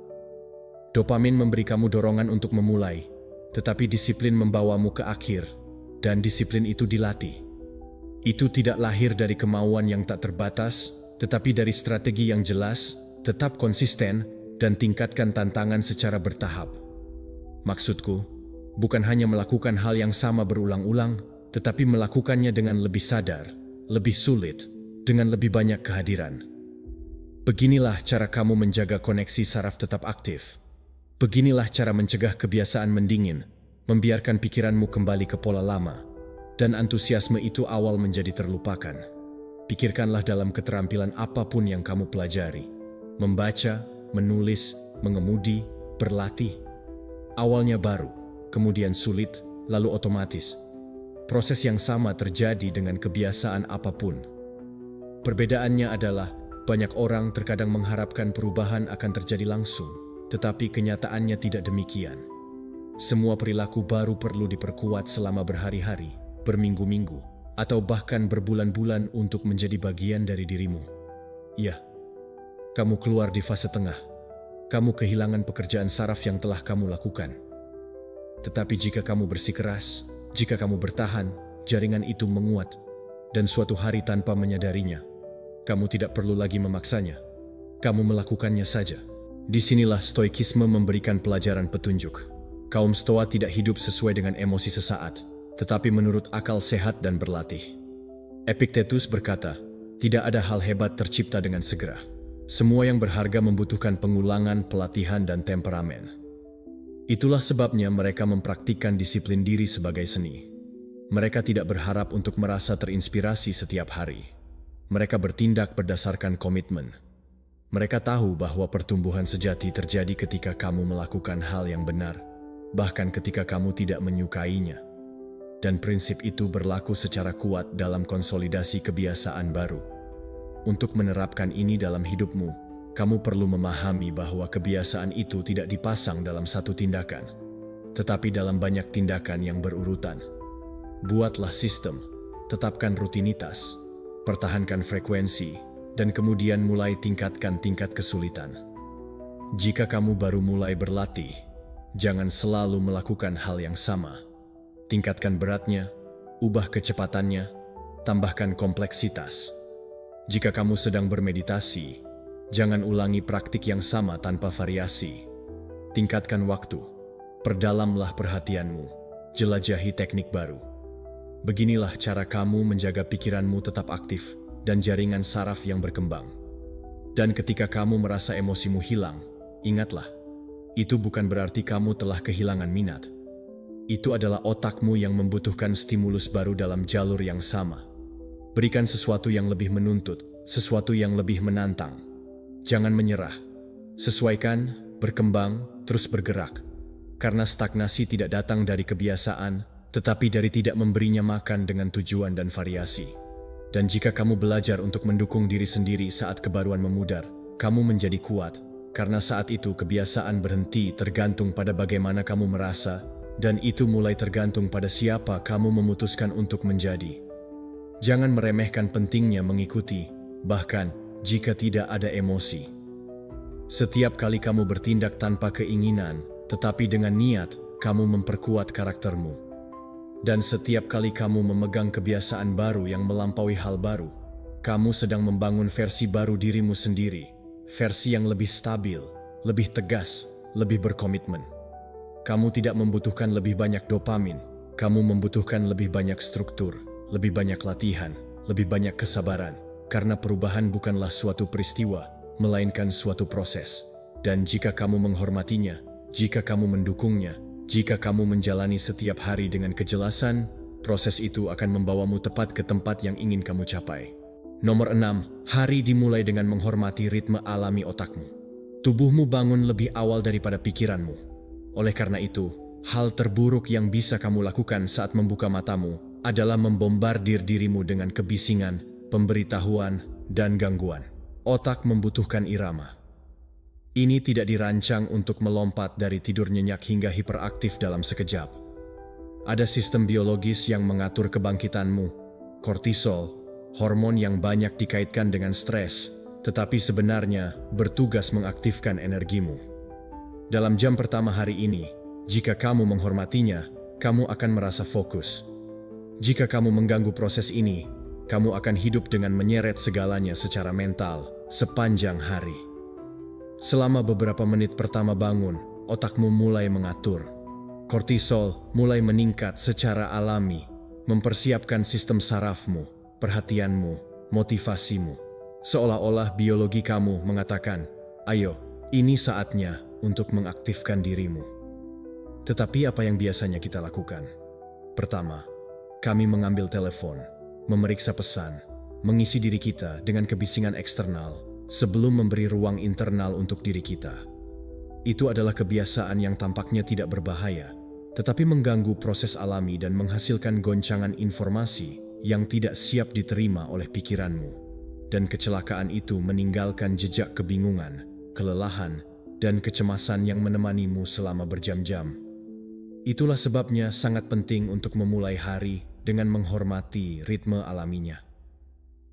Dopamin memberi kamu dorongan untuk memulai, tetapi disiplin membawamu ke akhir, dan disiplin itu dilatih. Itu tidak lahir dari kemauan yang tak terbatas, tetapi dari strategi yang jelas, tetap konsisten, dan tingkatkan tantangan secara bertahap. Maksudku, bukan hanya melakukan hal yang sama berulang-ulang, tetapi melakukannya dengan lebih sadar, lebih sulit, dengan lebih banyak kehadiran. Beginilah cara kamu menjaga koneksi saraf tetap aktif. Beginilah cara mencegah kebiasaan mendingin, membiarkan pikiranmu kembali ke pola lama, dan antusiasme itu awal menjadi terlupakan. Pikirkanlah dalam keterampilan apapun yang kamu pelajari. Membaca, menulis, mengemudi, berlatih. Awalnya baru, kemudian sulit, lalu otomatis. Proses yang sama terjadi dengan kebiasaan apapun. Perbedaannya adalah, banyak orang terkadang mengharapkan perubahan akan terjadi langsung, tetapi kenyataannya tidak demikian. Semua perilaku baru perlu diperkuat selama berhari-hari, berminggu-minggu, atau bahkan berbulan-bulan untuk menjadi bagian dari dirimu. Ya, kamu keluar di fase tengah. Kamu kehilangan pekerjaan saraf yang telah kamu lakukan. Tetapi jika kamu bersikeras, jika kamu bertahan, jaringan itu menguat, dan suatu hari tanpa menyadarinya, kamu tidak perlu lagi memaksanya. Kamu melakukannya saja. Disinilah stoikisme memberikan pelajaran petunjuk. Kaum Stoa tidak hidup sesuai dengan emosi sesaat, tetapi menurut akal sehat dan berlatih. Epictetus berkata, tidak ada hal hebat tercipta dengan segera. Semua yang berharga membutuhkan pengulangan, pelatihan, dan temperamen. Itulah sebabnya mereka mempraktikkan disiplin diri sebagai seni. Mereka tidak berharap untuk merasa terinspirasi setiap hari. Mereka bertindak berdasarkan komitmen. Mereka tahu bahwa pertumbuhan sejati terjadi ketika kamu melakukan hal yang benar, bahkan ketika kamu tidak menyukainya. Dan prinsip itu berlaku secara kuat dalam konsolidasi kebiasaan baru. Untuk menerapkan ini dalam hidupmu, kamu perlu memahami bahwa kebiasaan itu tidak dipasang dalam satu tindakan, tetapi dalam banyak tindakan yang berurutan. Buatlah sistem, tetapkan rutinitas, pertahankan frekuensi, dan kemudian mulai tingkatkan tingkat kesulitan. Jika kamu baru mulai berlatih, jangan selalu melakukan hal yang sama. Tingkatkan beratnya, ubah kecepatannya, tambahkan kompleksitas. Jika kamu sedang bermeditasi, jangan ulangi praktik yang sama tanpa variasi. Tingkatkan waktu, perdalamlah perhatianmu, jelajahi teknik baru. Beginilah cara kamu menjaga pikiranmu tetap aktif dan jaringan saraf yang berkembang. Dan ketika kamu merasa emosimu hilang, ingatlah, itu bukan berarti kamu telah kehilangan minat. Itu adalah otakmu yang membutuhkan stimulus baru dalam jalur yang sama. Berikan sesuatu yang lebih menuntut, sesuatu yang lebih menantang. Jangan menyerah. Sesuaikan, berkembang, terus bergerak. Karena stagnasi tidak datang dari kebiasaan, tetapi dari tidak memberinya makan dengan tujuan dan variasi. Dan jika kamu belajar untuk mendukung diri sendiri saat kebaruan memudar, kamu menjadi kuat, karena saat itu kebiasaan berhenti tergantung pada bagaimana kamu merasa, Dan itu mulai tergantung pada siapa kamu memutuskan untuk menjadi. Jangan meremehkan pentingnya mengikuti, bahkan jika tidak ada emosi. Setiap kali kamu bertindak tanpa keinginan, tetapi dengan niat, kamu memperkuat karaktermu. Dan setiap kali kamu memegang kebiasaan baru yang melampaui hal baru, kamu sedang membangun versi baru dirimu sendiri, versi yang lebih stabil, lebih tegas, lebih berkomitmen. Kamu tidak membutuhkan lebih banyak dopamin, kamu membutuhkan lebih banyak struktur, lebih banyak latihan, lebih banyak kesabaran, karena perubahan bukanlah suatu peristiwa, melainkan suatu proses. Dan jika kamu menghormatinya, jika kamu mendukungnya, jika kamu menjalani setiap hari dengan kejelasan, proses itu akan membawamu tepat ke tempat yang ingin kamu capai. Nomor 6, hari dimulai dengan menghormati ritme alami otakmu. Tubuhmu bangun lebih awal daripada pikiranmu. Oleh karena itu, hal terburuk yang bisa kamu lakukan saat membuka matamu adalah membombardir dirimu dengan kebisingan, pemberitahuan, dan gangguan. Otak membutuhkan irama. Ini tidak dirancang untuk melompat dari tidur nyenyak hingga hiperaktif dalam sekejap. Ada sistem biologis yang mengatur kebangkitanmu, kortisol, hormon yang banyak dikaitkan dengan stres, tetapi sebenarnya bertugas mengaktifkan energimu. Dalam jam pertama hari ini, jika kamu menghormatinya, kamu akan merasa fokus. Jika kamu mengganggu proses ini, kamu akan hidup dengan menyeret segalanya secara mental sepanjang hari. Selama beberapa menit pertama bangun, otakmu mulai mengatur. Kortisol mulai meningkat secara alami, mempersiapkan sistem sarafmu, perhatianmu, motivasimu. Seolah-olah biologi kamu mengatakan, "Ayo, ini saatnya untuk mengaktifkan dirimu." Tetapi apa yang biasanya kita lakukan? Pertama, kami mengambil telepon, memeriksa pesan, mengisi diri kita dengan kebisingan eksternal sebelum memberi ruang internal untuk diri kita. Itu adalah kebiasaan yang tampaknya tidak berbahaya, tetapi mengganggu proses alami dan menghasilkan goncangan informasi yang tidak siap diterima oleh pikiranmu. Dan kecelakaan itu meninggalkan jejak kebingungan, kelelahan, dan kecemasan yang menemanimu selama berjam-jam. Itulah sebabnya sangat penting untuk memulai hari dengan menghormati ritme alaminya.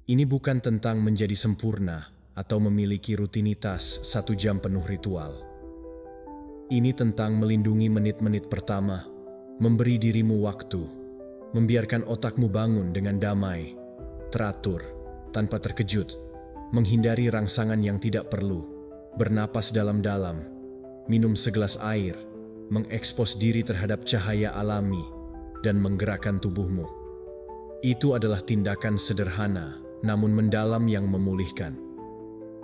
Ini bukan tentang menjadi sempurna atau memiliki rutinitas 1 jam penuh ritual. Ini tentang melindungi menit-menit pertama, memberi dirimu waktu, membiarkan otakmu bangun dengan damai, teratur, tanpa terkejut, menghindari rangsangan yang tidak perlu. Bernapas dalam-dalam, minum segelas air, mengekspos diri terhadap cahaya alami, dan menggerakkan tubuhmu. Itu adalah tindakan sederhana, namun mendalam yang memulihkan.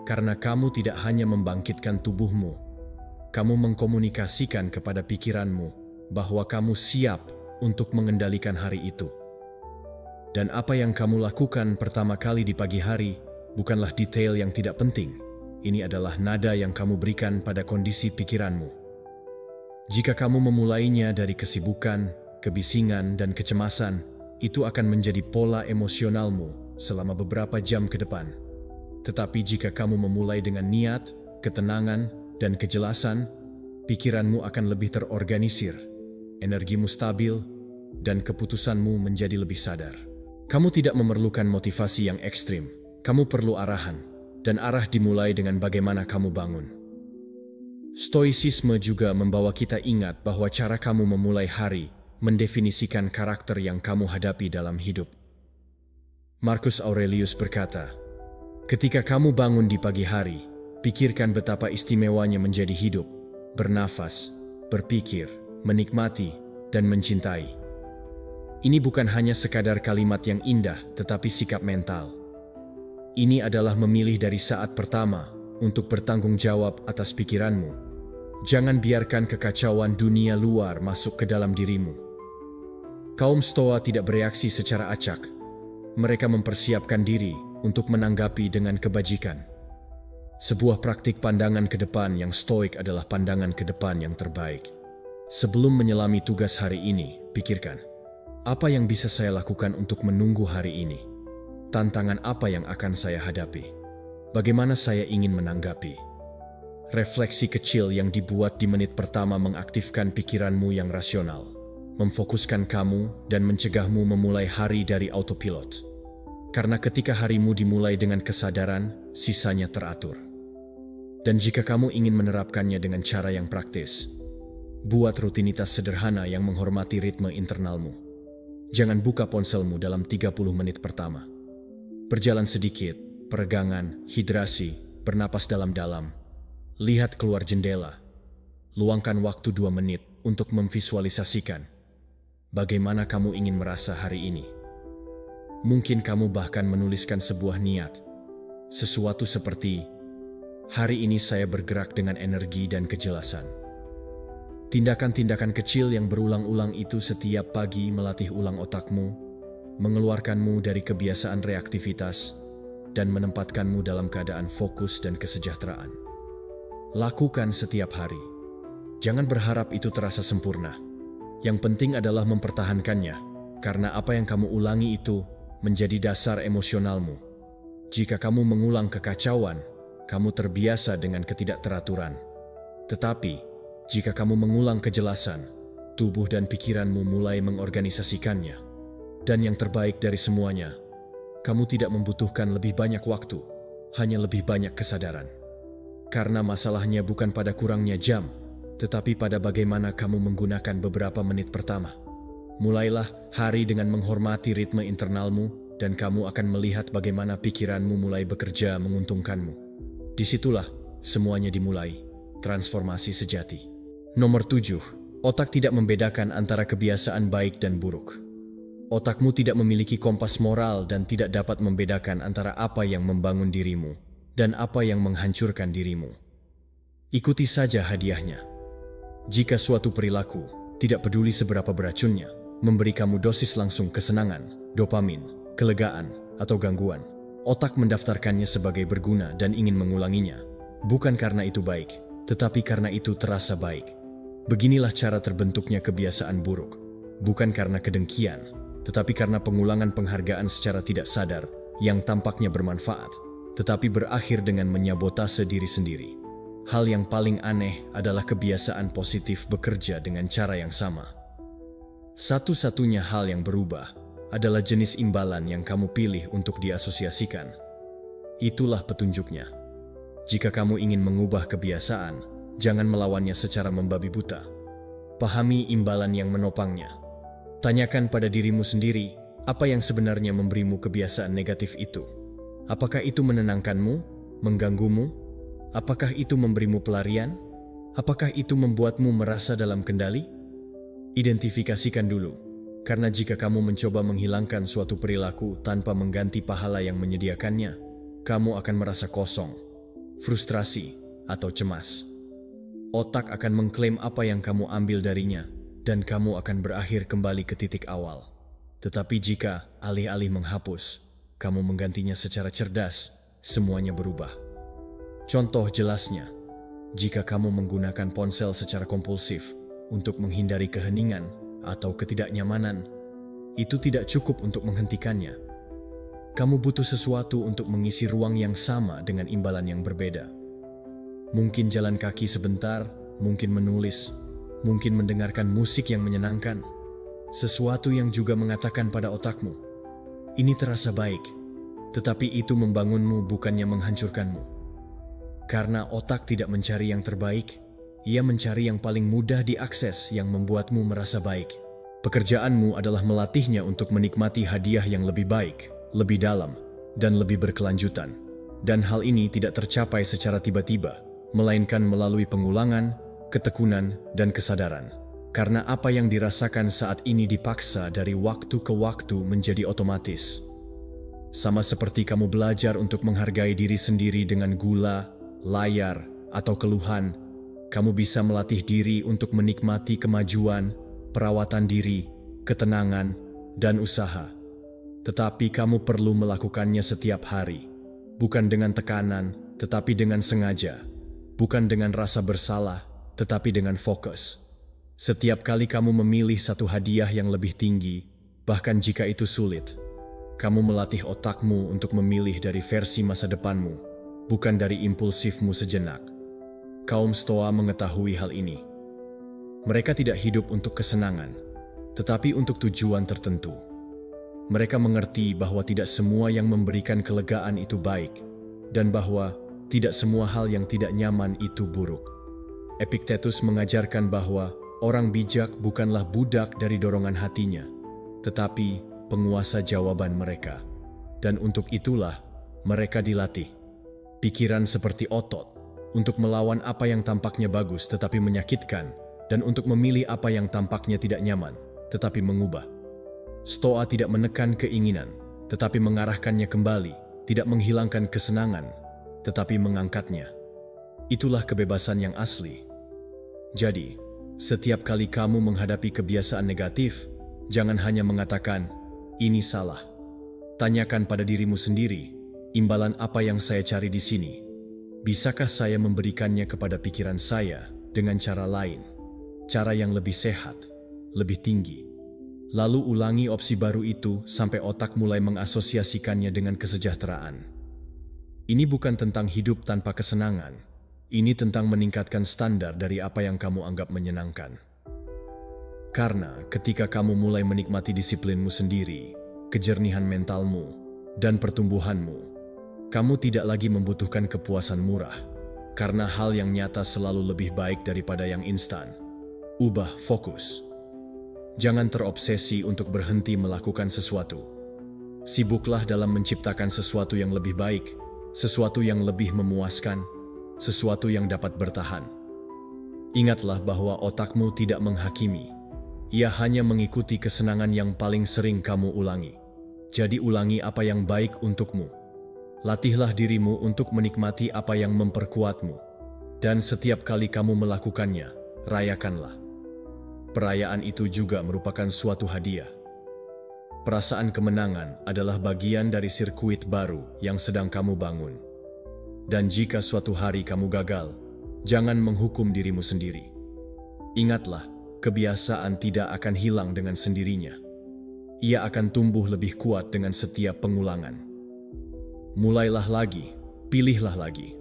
Karena kamu tidak hanya membangkitkan tubuhmu, kamu mengkomunikasikan kepada pikiranmu bahwa kamu siap untuk mengendalikan hari itu. Dan apa yang kamu lakukan pertama kali di pagi hari bukanlah detail yang tidak penting. Ini adalah nada yang kamu berikan pada kondisi pikiranmu. Jika kamu memulainya dari kesibukan, kebisingan, dan kecemasan, itu akan menjadi pola emosionalmu selama beberapa jam ke depan. Tetapi jika kamu memulai dengan niat, ketenangan, dan kejelasan, pikiranmu akan lebih terorganisir, energimu stabil, dan keputusanmu menjadi lebih sadar. Kamu tidak memerlukan motivasi yang ekstrim, kamu perlu arahan. Dan arah dimulai dengan bagaimana kamu bangun. Stoicisme juga membawa kita ingat bahwa cara kamu memulai hari mendefinisikan karakter yang kamu hadapi dalam hidup. Marcus Aurelius berkata, "Ketika kamu bangun di pagi hari, pikirkan betapa istimewanya menjadi hidup, bernafas, berpikir, menikmati, dan mencintai." Ini bukan hanya sekadar kalimat yang indah, tetapi sikap mental. Ini adalah memilih dari saat pertama untuk bertanggung jawab atas pikiranmu. Jangan biarkan kekacauan dunia luar masuk ke dalam dirimu. Kaum Stoa tidak bereaksi secara acak. Mereka mempersiapkan diri untuk menanggapi dengan kebajikan. Sebuah praktik pandangan ke depan yang stoik adalah pandangan ke depan yang terbaik. Sebelum menyelami tugas hari ini, pikirkan, apa yang bisa saya lakukan untuk menunggu hari ini? Tantangan apa yang akan saya hadapi? Bagaimana saya ingin menanggapi? refleksi kecil yang dibuat di menit pertama mengaktifkan pikiranmu yang rasional, memfokuskan kamu dan mencegahmu memulai hari dari autopilot. Karena ketika harimu dimulai dengan kesadaran, sisanya teratur. Dan jika kamu ingin menerapkannya dengan cara yang praktis, buat rutinitas sederhana yang menghormati ritme internalmu. Jangan buka ponselmu dalam 30 menit pertama. Berjalan sedikit, peregangan, hidrasi, bernapas dalam-dalam. Lihat keluar jendela. Luangkan waktu 2 menit untuk memvisualisasikan bagaimana kamu ingin merasa hari ini. Mungkin kamu bahkan menuliskan sebuah niat. Sesuatu seperti, hari ini saya bergerak dengan energi dan kejelasan. Tindakan-tindakan kecil yang berulang-ulang itu setiap pagi melatih ulang otakmu, mengeluarkanmu dari kebiasaan reaktivitas, dan menempatkanmu dalam keadaan fokus dan kesejahteraan. Lakukan setiap hari. Jangan berharap itu terasa sempurna. Yang penting adalah mempertahankannya, karena apa yang kamu ulangi itu menjadi dasar emosionalmu. Jika kamu mengulang kekacauan, kamu terbiasa dengan ketidakteraturan. Tetapi, jika kamu mengulang kejelasan, tubuh dan pikiranmu mulai mengorganisasikannya. Dan yang terbaik dari semuanya, kamu tidak membutuhkan lebih banyak waktu, hanya lebih banyak kesadaran. Karena masalahnya bukan pada kurangnya jam, tetapi pada bagaimana kamu menggunakan beberapa menit pertama. Mulailah hari dengan menghormati ritme internalmu, dan kamu akan melihat bagaimana pikiranmu mulai bekerja menguntungkanmu. Disitulah semuanya dimulai, transformasi sejati. Nomor 7. Otak tidak membedakan antara kebiasaan baik dan buruk. Otakmu tidak memiliki kompas moral dan tidak dapat membedakan antara apa yang membangun dirimu dan apa yang menghancurkan dirimu. Ikuti saja hadiahnya. Jika suatu perilaku, tidak peduli seberapa beracunnya, memberi kamu dosis langsung kesenangan, dopamin, kelegaan, atau gangguan, otak mendaftarkannya sebagai berguna dan ingin mengulanginya. Bukan karena itu baik, tetapi karena itu terasa baik. Beginilah cara terbentuknya kebiasaan buruk. Bukan karena kedengkian, tetapi karena pengulangan penghargaan secara tidak sadar yang tampaknya bermanfaat, tetapi berakhir dengan menyabotase diri sendiri. Hal yang paling aneh adalah kebiasaan positif bekerja dengan cara yang sama. Satu-satunya hal yang berubah adalah jenis imbalan yang kamu pilih untuk diasosiasikan. Itulah petunjuknya. Jika kamu ingin mengubah kebiasaan, jangan melawannya secara membabi buta. Pahami imbalan yang menopangnya. Tanyakan pada dirimu sendiri, apa yang sebenarnya memberimu kebiasaan negatif itu? Apakah itu menenangkanmu, mengganggumu? Apakah itu memberimu pelarian? Apakah itu membuatmu merasa dalam kendali? Identifikasikan dulu, karena jika kamu mencoba menghilangkan suatu perilaku tanpa mengganti pahala yang menyediakannya, kamu akan merasa kosong, frustrasi, atau cemas. Otak akan mengklaim apa yang kamu ambil darinya, dan kamu akan berakhir kembali ke titik awal. Tetapi jika, alih-alih menghapus, kamu menggantinya secara cerdas, semuanya berubah. Contoh jelasnya, jika kamu menggunakan ponsel secara kompulsif untuk menghindari keheningan atau ketidaknyamanan, itu tidak cukup untuk menghentikannya. Kamu butuh sesuatu untuk mengisi ruang yang sama dengan imbalan yang berbeda. Mungkin jalan kaki sebentar, mungkin menulis, mungkin mendengarkan musik yang menyenangkan. Sesuatu yang juga mengatakan pada otakmu, ini terasa baik, tetapi itu membangunmu bukannya menghancurkanmu. Karena otak tidak mencari yang terbaik, ia mencari yang paling mudah diakses yang membuatmu merasa baik. Pekerjaanmu adalah melatihnya untuk menikmati hadiah yang lebih baik, lebih dalam, dan lebih berkelanjutan. Dan hal ini tidak tercapai secara tiba-tiba, melainkan melalui pengulangan, ketekunan, dan kesadaran. Karena apa yang dirasakan saat ini dipaksa dari waktu ke waktu menjadi otomatis. Sama seperti kamu belajar untuk menghargai diri sendiri dengan gula, layar, atau keluhan, kamu bisa melatih diri untuk menikmati kemajuan, perawatan diri, ketenangan, dan usaha. Tetapi kamu perlu melakukannya setiap hari, bukan dengan tekanan, tetapi dengan sengaja. Bukan dengan rasa bersalah, tetapi dengan fokus. Setiap kali kamu memilih satu hadiah yang lebih tinggi, bahkan jika itu sulit, kamu melatih otakmu untuk memilih dari versi masa depanmu, bukan dari impulsifmu sejenak. Kaum Stoa mengetahui hal ini. Mereka tidak hidup untuk kesenangan, tetapi untuk tujuan tertentu. Mereka mengerti bahwa tidak semua yang memberikan kelegaan itu baik, dan bahwa tidak semua hal yang tidak nyaman itu buruk. Epictetus mengajarkan bahwa orang bijak bukanlah budak dari dorongan hatinya, tetapi penguasa jawaban mereka. Dan untuk itulah mereka dilatih. Pikiran seperti otot, untuk melawan apa yang tampaknya bagus tetapi menyakitkan, dan untuk memilih apa yang tampaknya tidak nyaman, tetapi mengubah. Stoa tidak menekan keinginan, tetapi mengarahkannya kembali, tidak menghilangkan kesenangan, tetapi mengangkatnya. Itulah kebebasan yang asli. Jadi, setiap kali kamu menghadapi kebiasaan negatif, jangan hanya mengatakan, "Ini salah." Tanyakan pada dirimu sendiri, imbalan apa yang saya cari di sini? Bisakah saya memberikannya kepada pikiran saya dengan cara lain? Cara yang lebih sehat, lebih tinggi. Lalu ulangi opsi baru itu sampai otak mulai mengasosiasikannya dengan kesejahteraan. Ini bukan tentang hidup tanpa kesenangan. Ini tentang meningkatkan standar dari apa yang kamu anggap menyenangkan. Karena ketika kamu mulai menikmati disiplinmu sendiri, kejernihan mentalmu, dan pertumbuhanmu, kamu tidak lagi membutuhkan kepuasan murah, karena hal yang nyata selalu lebih baik daripada yang instan. Ubah fokus. Jangan terobsesi untuk berhenti melakukan sesuatu. Sibuklah dalam menciptakan sesuatu yang lebih baik, sesuatu yang lebih memuaskan, sesuatu yang dapat bertahan. Ingatlah bahwa otakmu tidak menghakimi. Ia hanya mengikuti kesenangan yang paling sering kamu ulangi. Jadi ulangi apa yang baik untukmu. Latihlah dirimu untuk menikmati apa yang memperkuatmu. Dan setiap kali kamu melakukannya, rayakanlah. Perayaan itu juga merupakan suatu hadiah. Perasaan kemenangan adalah bagian dari sirkuit baru yang sedang kamu bangun. Dan jika suatu hari kamu gagal, jangan menghukum dirimu sendiri. Ingatlah, kebiasaan tidak akan hilang dengan sendirinya. Ia akan tumbuh lebih kuat dengan setiap pengulangan. Mulailah lagi, pilihlah lagi.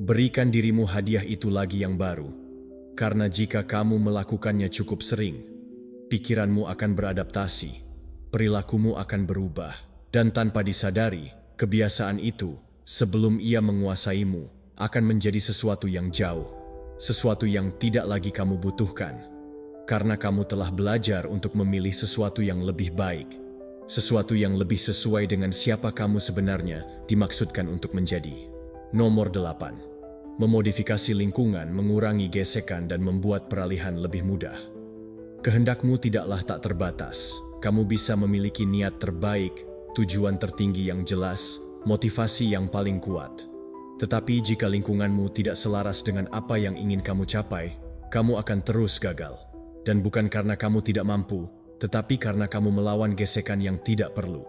Berikan dirimu hadiah itu lagi yang baru. Karena jika kamu melakukannya cukup sering, pikiranmu akan beradaptasi, perilakumu akan berubah, dan tanpa disadari, kebiasaan itu, sebelum ia menguasaimu, akan menjadi sesuatu yang jauh, sesuatu yang tidak lagi kamu butuhkan. Karena kamu telah belajar untuk memilih sesuatu yang lebih baik, sesuatu yang lebih sesuai dengan siapa kamu sebenarnya dimaksudkan untuk menjadi. Nomor 8. Memodifikasi lingkungan mengurangi gesekan dan membuat peralihan lebih mudah. Kehendakmu tidaklah tak terbatas. Kamu bisa memiliki niat terbaik, tujuan tertinggi yang jelas, motivasi yang paling kuat. Tetapi jika lingkunganmu tidak selaras dengan apa yang ingin kamu capai, kamu akan terus gagal. Dan bukan karena kamu tidak mampu, tetapi karena kamu melawan gesekan yang tidak perlu.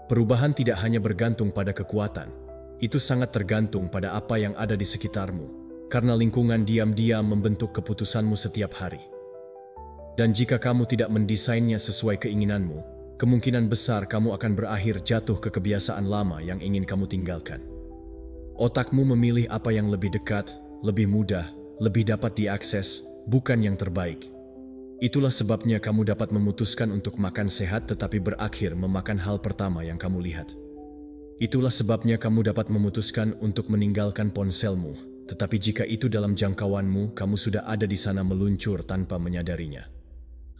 Perubahan tidak hanya bergantung pada kekuatan. Itu sangat tergantung pada apa yang ada di sekitarmu, karena lingkungan diam-diam membentuk keputusanmu setiap hari. Dan jika kamu tidak mendesainnya sesuai keinginanmu, kemungkinan besar kamu akan berakhir jatuh ke kebiasaan lama yang ingin kamu tinggalkan. Otakmu memilih apa yang lebih dekat, lebih mudah, lebih dapat diakses, bukan yang terbaik. Itulah sebabnya kamu dapat memutuskan untuk makan sehat tetapi berakhir memakan hal pertama yang kamu lihat. Itulah sebabnya kamu dapat memutuskan untuk meninggalkan ponselmu, tetapi jika itu dalam jangkauanmu, kamu sudah ada di sana meluncur tanpa menyadarinya.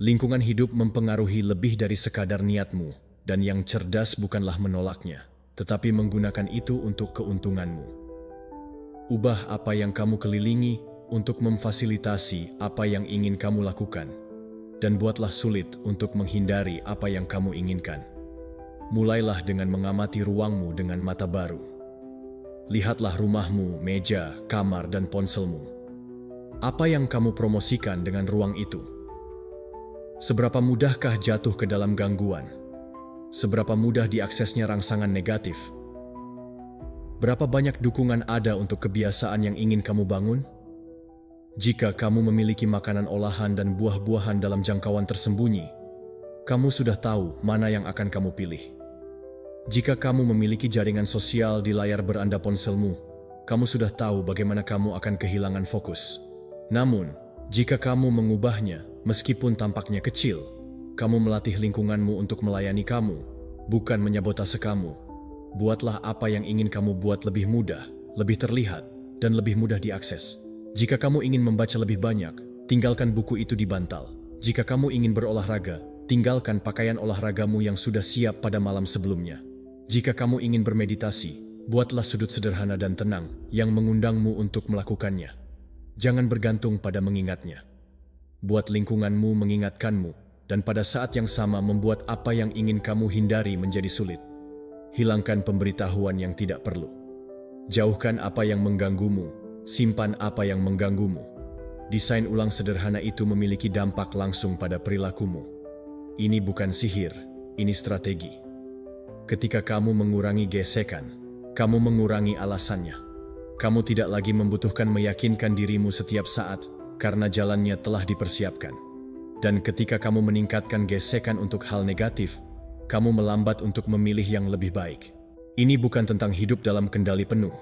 Lingkungan hidup mempengaruhi lebih dari sekadar niatmu, dan yang cerdas bukanlah menolaknya, tetapi menggunakan itu untuk keuntunganmu. Ubah apa yang kamu kelilingi untuk memfasilitasi apa yang ingin kamu lakukan, dan buatlah sulit untuk menghindari apa yang kamu inginkan. Mulailah dengan mengamati ruangmu dengan mata baru. Lihatlah rumahmu, meja, kamar, dan ponselmu. Apa yang kamu promosikan dengan ruang itu? Seberapa mudahkah jatuh ke dalam gangguan? Seberapa mudah diaksesnya rangsangan negatif? Berapa banyak dukungan ada untuk kebiasaan yang ingin kamu bangun? Jika kamu memiliki makanan olahan dan buah-buahan dalam jangkauan tersembunyi, kamu sudah tahu mana yang akan kamu pilih. Jika kamu memiliki jaringan sosial di layar beranda ponselmu, kamu sudah tahu bagaimana kamu akan kehilangan fokus. Namun, jika kamu mengubahnya, meskipun tampaknya kecil, kamu melatih lingkunganmu untuk melayani kamu, bukan menyabotase kamu. Buatlah apa yang ingin kamu buat lebih mudah, lebih terlihat, dan lebih mudah diakses. Jika kamu ingin membaca lebih banyak, tinggalkan buku itu di bantal. Jika kamu ingin berolahraga, tinggalkan pakaian olahragamu yang sudah siap pada malam sebelumnya. Jika kamu ingin bermeditasi, buatlah sudut sederhana dan tenang yang mengundangmu untuk melakukannya. Jangan bergantung pada mengingatnya. Buat lingkunganmu mengingatkanmu, dan pada saat yang sama membuat apa yang ingin kamu hindari menjadi sulit. Hilangkan pemberitahuan yang tidak perlu. Jauhkan apa yang mengganggumu, simpan apa yang mengganggumu. Desain ulang sederhana itu memiliki dampak langsung pada perilakumu. Ini bukan sihir, ini strategi. Ketika kamu mengurangi gesekan, kamu mengurangi alasannya. Kamu tidak lagi membutuhkan meyakinkan dirimu setiap saat karena jalannya telah dipersiapkan. Dan ketika kamu meningkatkan gesekan untuk hal negatif, kamu melambat untuk memilih yang lebih baik. Ini bukan tentang hidup dalam kendali penuh.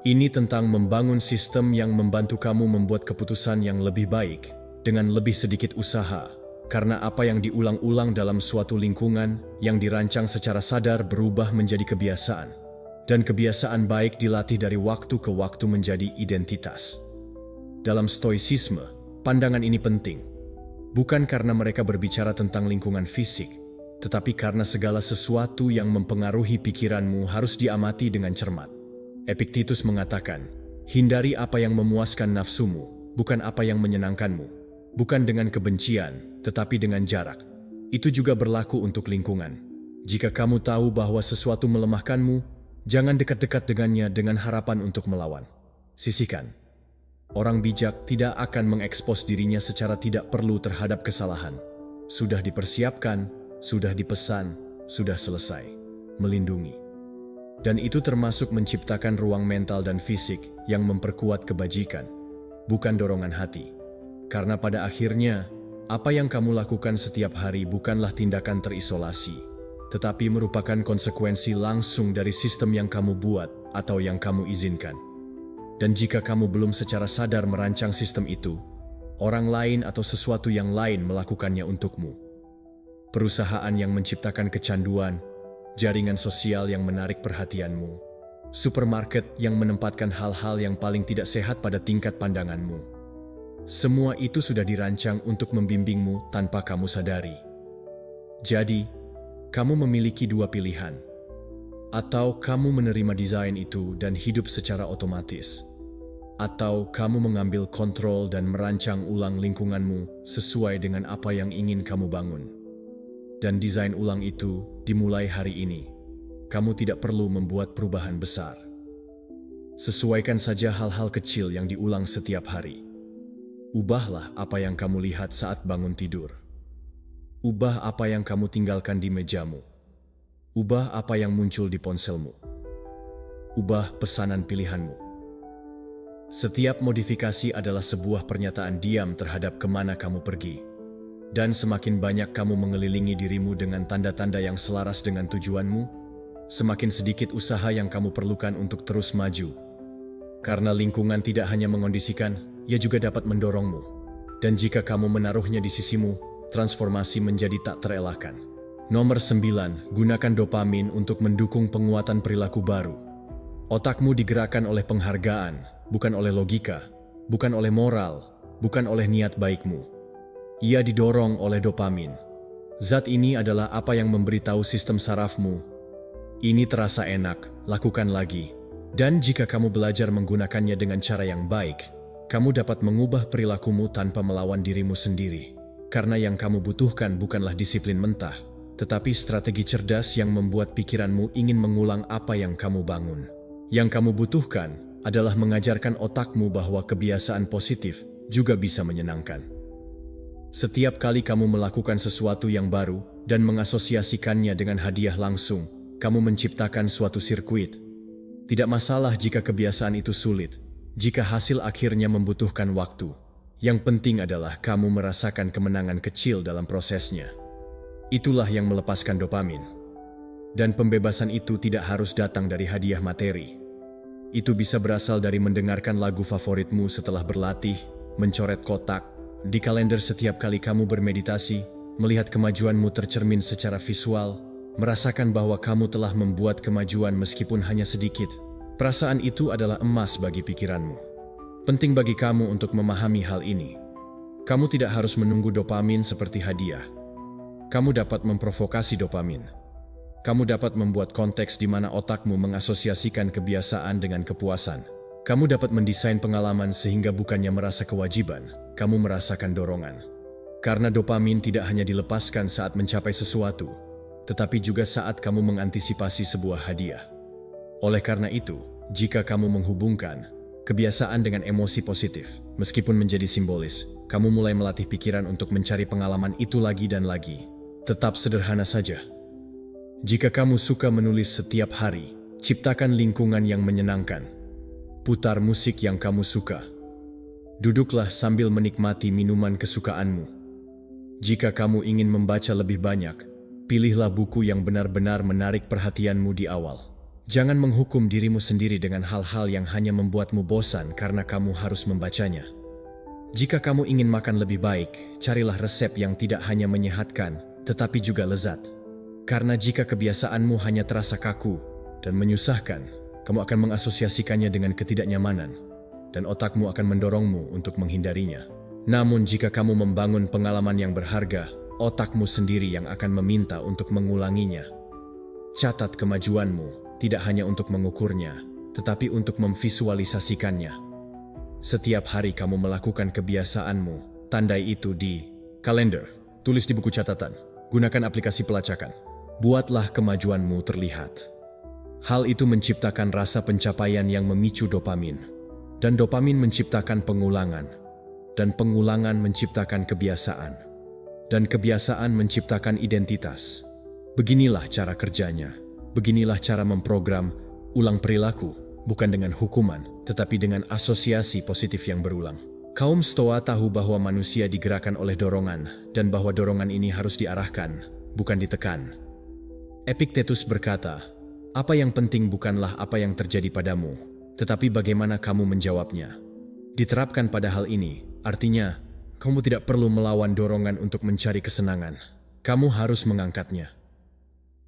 Ini tentang membangun sistem yang membantu kamu membuat keputusan yang lebih baik dengan lebih sedikit usaha. Karena apa yang diulang-ulang dalam suatu lingkungan yang dirancang secara sadar berubah menjadi kebiasaan. Dan kebiasaan baik dilatih dari waktu ke waktu menjadi identitas. Dalam stoicisme, pandangan ini penting. Bukan karena mereka berbicara tentang lingkungan fisik, tetapi karena segala sesuatu yang mempengaruhi pikiranmu harus diamati dengan cermat. Epictetus mengatakan, hindari apa yang memuaskan nafsumu, bukan apa yang menyenangkanmu. Bukan dengan kebencian, tetapi dengan jarak. Itu juga berlaku untuk lingkungan. Jika kamu tahu bahwa sesuatu melemahkanmu, jangan dekat-dekat dengannya dengan harapan untuk melawan. Sisihkan. Orang bijak tidak akan mengekspos dirinya secara tidak perlu terhadap kesalahan. Sudah dipersiapkan, sudah dipesan, sudah selesai. Melindungi. Dan itu termasuk menciptakan ruang mental dan fisik yang memperkuat kebajikan, bukan dorongan hati. Karena pada akhirnya, apa yang kamu lakukan setiap hari bukanlah tindakan terisolasi, tetapi merupakan konsekuensi langsung dari sistem yang kamu buat atau yang kamu izinkan. Dan jika kamu belum secara sadar merancang sistem itu, orang lain atau sesuatu yang lain melakukannya untukmu. Perusahaan yang menciptakan kecanduan, jaringan sosial yang menarik perhatianmu, supermarket yang menempatkan hal-hal yang paling tidak sehat pada tingkat pandanganmu. Semua itu sudah dirancang untuk membimbingmu tanpa kamu sadari. Jadi, kamu memiliki dua pilihan. Atau kamu menerima desain itu dan hidup secara otomatis. Atau kamu mengambil kontrol dan merancang ulang lingkunganmu sesuai dengan apa yang ingin kamu bangun. Dan desain ulang itu dimulai hari ini. Kamu tidak perlu membuat perubahan besar. Sesuaikan saja hal-hal kecil yang diulang setiap hari. Ubahlah apa yang kamu lihat saat bangun tidur. Ubah apa yang kamu tinggalkan di mejamu. Ubah apa yang muncul di ponselmu. Ubah pesanan pilihanmu. Setiap modifikasi adalah sebuah pernyataan diam terhadap kemana kamu pergi. Dan semakin banyak kamu mengelilingi dirimu dengan tanda-tanda yang selaras dengan tujuanmu, semakin sedikit usaha yang kamu perlukan untuk terus maju. Karena lingkungan tidak hanya mengondisikan, ia juga dapat mendorongmu. Dan jika kamu menaruhnya di sisimu, transformasi menjadi tak terelakkan. Nomor 9, gunakan dopamin untuk mendukung penguatan perilaku baru. Otakmu digerakkan oleh penghargaan, bukan oleh logika, bukan oleh moral, bukan oleh niat baikmu. Ia didorong oleh dopamin. Zat ini adalah apa yang memberitahu sistem sarafmu, ini terasa enak, lakukan lagi. Dan jika kamu belajar menggunakannya dengan cara yang baik, kamu dapat mengubah perilakumu tanpa melawan dirimu sendiri. Karena yang kamu butuhkan bukanlah disiplin mentah, tetapi strategi cerdas yang membuat pikiranmu ingin mengulang apa yang kamu bangun. Yang kamu butuhkan adalah mengajarkan otakmu bahwa kebiasaan positif juga bisa menyenangkan. Setiap kali kamu melakukan sesuatu yang baru dan mengasosiasikannya dengan hadiah langsung, kamu menciptakan suatu sirkuit. Tidak masalah jika kebiasaan itu sulit, jika hasil akhirnya membutuhkan waktu. Yang penting adalah kamu merasakan kemenangan kecil dalam prosesnya. Itulah yang melepaskan dopamin. Dan pembebasan itu tidak harus datang dari hadiah materi. Itu bisa berasal dari mendengarkan lagu favoritmu setelah berlatih, mencoret kotak, di kalender setiap kali kamu bermeditasi, melihat kemajuanmu tercermin secara visual, merasakan bahwa kamu telah membuat kemajuan meskipun hanya sedikit. Perasaan itu adalah emas bagi pikiranmu. Penting bagi kamu untuk memahami hal ini. Kamu tidak harus menunggu dopamin seperti hadiah. Kamu dapat memprovokasi dopamin. Kamu dapat membuat konteks di mana otakmu mengasosiasikan kebiasaan dengan kepuasan. Kamu dapat mendesain pengalaman sehingga bukannya merasa kewajiban, kamu merasakan dorongan. Karena dopamin tidak hanya dilepaskan saat mencapai sesuatu, tetapi juga saat kamu mengantisipasi sebuah hadiah. Oleh karena itu, jika kamu menghubungkan kebiasaan dengan emosi positif, meskipun menjadi simbolis, kamu mulai melatih pikiran untuk mencari pengalaman itu lagi dan lagi. Tetap sederhana saja. Jika kamu suka menulis setiap hari, ciptakan lingkungan yang menyenangkan. Putar musik yang kamu suka. Duduklah sambil menikmati minuman kesukaanmu. Jika kamu ingin membaca lebih banyak, pilihlah buku yang benar-benar menarik perhatianmu di awal. Jangan menghukum dirimu sendiri dengan hal-hal yang hanya membuatmu bosan karena kamu harus membacanya. Jika kamu ingin makan lebih baik, carilah resep yang tidak hanya menyehatkan, tetapi juga lezat. Karena jika kebiasaanmu hanya terasa kaku dan menyusahkan, kamu akan mengasosiasikannya dengan ketidaknyamanan, dan otakmu akan mendorongmu untuk menghindarinya. Namun jika kamu membangun pengalaman yang berharga, otakmu sendiri yang akan meminta untuk mengulanginya. Catat kemajuanmu, tidak hanya untuk mengukurnya, tetapi untuk memvisualisasikannya. Setiap hari kamu melakukan kebiasaanmu, tandai itu di kalender, tulis di buku catatan, gunakan aplikasi pelacakan. Buatlah kemajuanmu terlihat. Hal itu menciptakan rasa pencapaian yang memicu dopamin. Dan dopamin menciptakan pengulangan. Dan pengulangan menciptakan kebiasaan. Dan kebiasaan menciptakan identitas. Beginilah cara kerjanya. Beginilah cara memprogram ulang perilaku. Bukan dengan hukuman, tetapi dengan asosiasi positif yang berulang. Kaum Stoa tahu bahwa manusia digerakkan oleh dorongan. Dan bahwa dorongan ini harus diarahkan, bukan ditekan. Epictetus berkata, apa yang penting bukanlah apa yang terjadi padamu, tetapi bagaimana kamu menjawabnya. Diterapkan pada hal ini, artinya, kamu tidak perlu melawan dorongan untuk mencari kesenangan. Kamu harus mengangkatnya.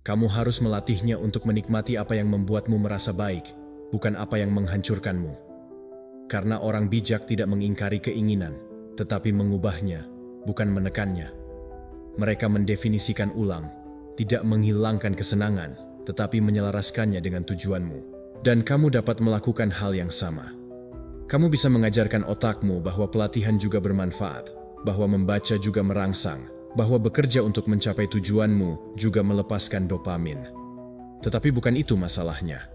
Kamu harus melatihnya untuk menikmati apa yang membuatmu merasa baik, bukan apa yang menghancurkanmu. Karena orang bijak tidak mengingkari keinginan, tetapi mengubahnya, bukan menekannya. Mereka mendefinisikan ulang, tidak menghilangkan kesenangan, tetapi menyelaraskannya dengan tujuanmu. Dan kamu dapat melakukan hal yang sama. Kamu bisa mengajarkan otakmu bahwa pelatihan juga bermanfaat, bahwa membaca juga merangsang, bahwa bekerja untuk mencapai tujuanmu juga melepaskan dopamin. Tetapi bukan itu masalahnya.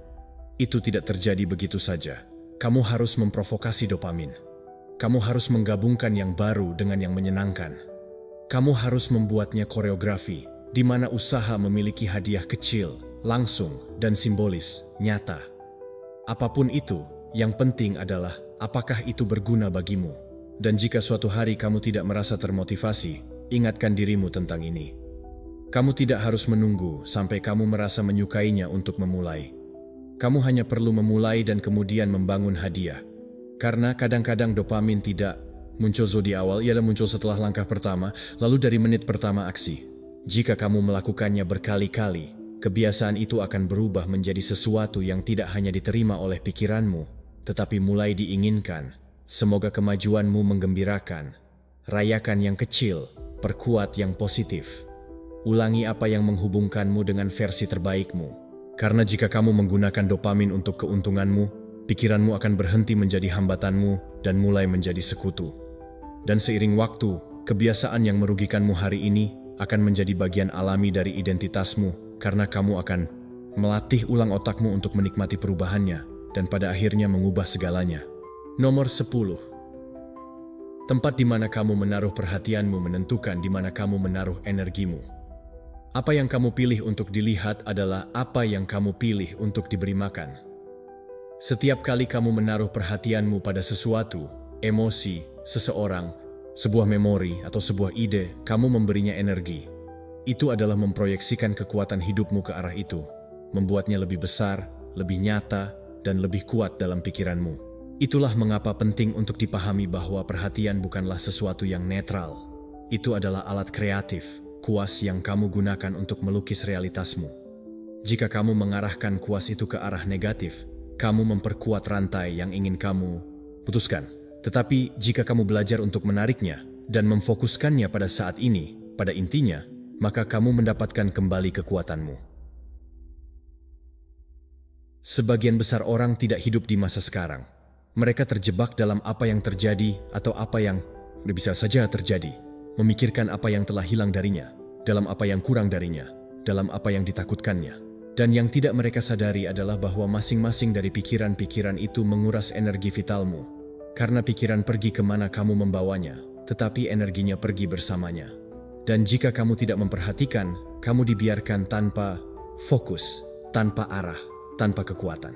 Itu tidak terjadi begitu saja. Kamu harus memprovokasi dopamin. Kamu harus menggabungkan yang baru dengan yang menyenangkan. Kamu harus membuatnya koreografi, di mana usaha memiliki hadiah kecil, langsung, dan simbolis, nyata. Apapun itu, yang penting adalah apakah itu berguna bagimu. Dan jika suatu hari kamu tidak merasa termotivasi, ingatkan dirimu tentang ini. Kamu tidak harus menunggu sampai kamu merasa menyukainya untuk memulai. Kamu hanya perlu memulai dan kemudian membangun hadiah. Karena kadang-kadang dopamin tidak muncul di awal, ia muncul setelah langkah pertama, lalu dari menit pertama aksi. Jika kamu melakukannya berkali-kali, kebiasaan itu akan berubah menjadi sesuatu yang tidak hanya diterima oleh pikiranmu, tetapi mulai diinginkan. Semoga kemajuanmu menggembirakan. Rayakan yang kecil, perkuat yang positif. Ulangi apa yang menghubungkanmu dengan versi terbaikmu. Karena jika kamu menggunakan dopamin untuk keuntunganmu, pikiranmu akan berhenti menjadi hambatanmu dan mulai menjadi sekutu. Dan seiring waktu, kebiasaan yang merugikanmu hari ini akan menjadi bagian alami dari identitasmu karena kamu akan melatih ulang otakmu untuk menikmati perubahannya dan pada akhirnya mengubah segalanya. Nomor 10. Tempat di mana kamu menaruh perhatianmu menentukan di mana kamu menaruh energimu. Apa yang kamu pilih untuk dilihat adalah apa yang kamu pilih untuk diberi makan. Setiap kali kamu menaruh perhatianmu pada sesuatu, emosi, seseorang, sebuah memori atau sebuah ide, kamu memberinya energi. Itu adalah memproyeksikan kekuatan hidupmu ke arah itu, membuatnya lebih besar, lebih nyata, dan lebih kuat dalam pikiranmu. Itulah mengapa penting untuk dipahami bahwa perhatian bukanlah sesuatu yang netral. Itu adalah alat kreatif, kuas yang kamu gunakan untuk melukis realitasmu. Jika kamu mengarahkan kuas itu ke arah negatif, kamu memperkuat rantai yang ingin kamu putuskan. Tetapi jika kamu belajar untuk menariknya dan memfokuskannya pada saat ini, pada intinya, maka kamu mendapatkan kembali kekuatanmu. Sebagian besar orang tidak hidup di masa sekarang. Mereka terjebak dalam apa yang terjadi atau apa yang bisa saja terjadi. Memikirkan apa yang telah hilang darinya, dalam apa yang kurang darinya, dalam apa yang ditakutkannya. Dan yang tidak mereka sadari adalah bahwa masing-masing dari pikiran-pikiran itu menguras energi vitalmu. Karena pikiran pergi kemana kamu membawanya, tetapi energinya pergi bersamanya. Dan jika kamu tidak memperhatikan, kamu dibiarkan tanpa fokus, tanpa arah, tanpa kekuatan.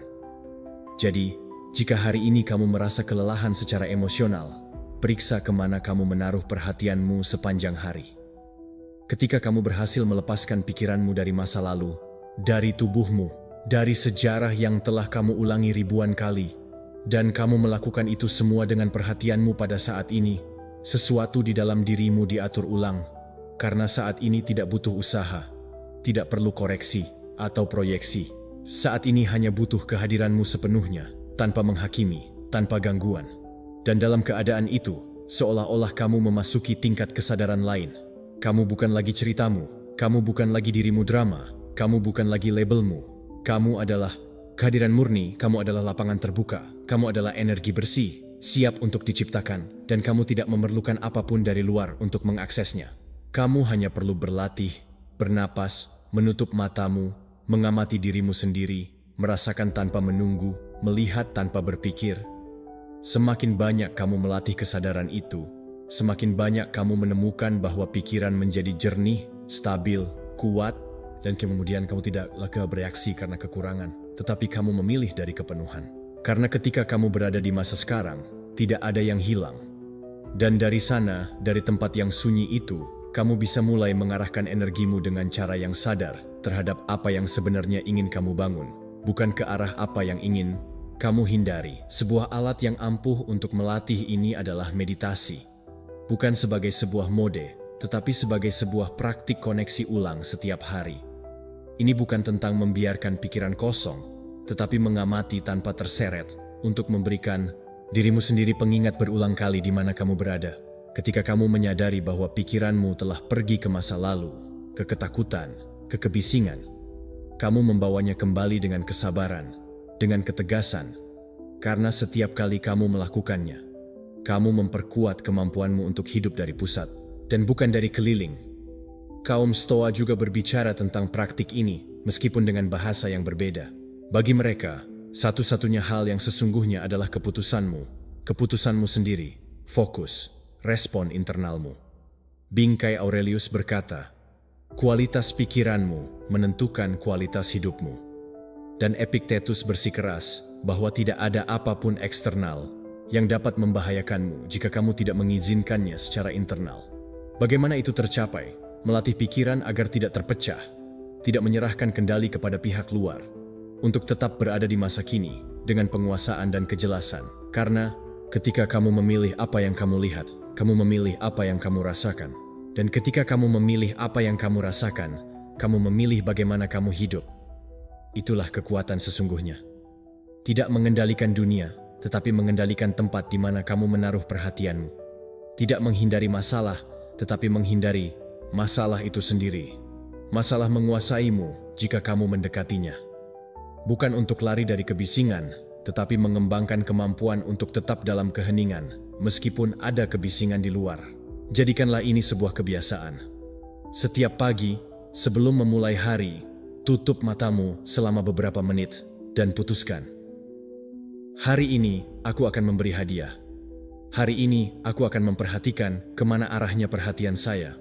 Jadi, jika hari ini kamu merasa kelelahan secara emosional, periksa kemana kamu menaruh perhatianmu sepanjang hari. Ketika kamu berhasil melepaskan pikiranmu dari masa lalu, dari tubuhmu, dari sejarah yang telah kamu ulangi ribuan kali, dan kamu melakukan itu semua dengan perhatianmu pada saat ini, sesuatu di dalam dirimu diatur ulang, karena saat ini tidak butuh usaha, tidak perlu koreksi atau proyeksi. Saat ini hanya butuh kehadiranmu sepenuhnya, tanpa menghakimi, tanpa gangguan. Dan dalam keadaan itu, seolah-olah kamu memasuki tingkat kesadaran lain. Kamu bukan lagi ceritamu, kamu bukan lagi dirimu drama, kamu bukan lagi labelmu. Kamu adalah kehadiran murni, kamu adalah lapangan terbuka, kamu adalah energi bersih, siap untuk diciptakan, dan kamu tidak memerlukan apapun dari luar untuk mengaksesnya. Kamu hanya perlu berlatih, bernapas, menutup matamu, mengamati dirimu sendiri, merasakan tanpa menunggu, melihat tanpa berpikir. Semakin banyak kamu melatih kesadaran itu, semakin banyak kamu menemukan bahwa pikiran menjadi jernih, stabil, kuat, dan kemudian kamu tidak lagi bereaksi karena kekurangan, tetapi kamu memilih dari kepenuhan. Karena ketika kamu berada di masa sekarang, tidak ada yang hilang. Dan dari sana, dari tempat yang sunyi itu, kamu bisa mulai mengarahkan energimu dengan cara yang sadar terhadap apa yang sebenarnya ingin kamu bangun, bukan ke arah apa yang ingin kamu hindari. Sebuah alat yang ampuh untuk melatih ini adalah meditasi. Bukan sebagai sebuah mode, tetapi sebagai sebuah praktik koneksi ulang setiap hari. Ini bukan tentang membiarkan pikiran kosong, tetapi mengamati tanpa terseret untuk memberikan dirimu sendiri pengingat berulang kali di mana kamu berada. Ketika kamu menyadari bahwa pikiranmu telah pergi ke masa lalu, ke ketakutan, ke kebisingan, kamu membawanya kembali dengan kesabaran, dengan ketegasan, karena setiap kali kamu melakukannya, kamu memperkuat kemampuanmu untuk hidup dari pusat, dan bukan dari keliling. Kaum Stoa juga berbicara tentang praktik ini, meskipun dengan bahasa yang berbeda. Bagi mereka, satu-satunya hal yang sesungguhnya adalah keputusanmu sendiri, fokus, respon internalmu. Bingkai Aurelius berkata, kualitas pikiranmu menentukan kualitas hidupmu. Dan Epictetus bersikeras bahwa tidak ada apapun eksternal yang dapat membahayakanmu jika kamu tidak mengizinkannya secara internal. Bagaimana itu tercapai? Melatih pikiran agar tidak terpecah, tidak menyerahkan kendali kepada pihak luar, untuk tetap berada di masa kini dengan penguasaan dan kejelasan. Karena ketika kamu memilih apa yang kamu lihat, kamu memilih apa yang kamu rasakan. Dan ketika kamu memilih apa yang kamu rasakan, kamu memilih bagaimana kamu hidup. Itulah kekuatan sesungguhnya. Tidak mengendalikan dunia, tetapi mengendalikan tempat di mana kamu menaruh perhatianmu. Tidak menghindari masalah, tetapi menghindari masalah itu sendiri. Masalah menguasaimu jika kamu mendekatinya. Bukan untuk lari dari kebisingan, tetapi mengembangkan kemampuan untuk tetap dalam keheningan, meskipun ada kebisingan di luar. Jadikanlah ini sebuah kebiasaan. Setiap pagi, sebelum memulai hari, tutup matamu selama beberapa menit dan putuskan. Hari ini, aku akan memberi hadiah. Hari ini, aku akan memperhatikan kemana arahnya perhatian saya.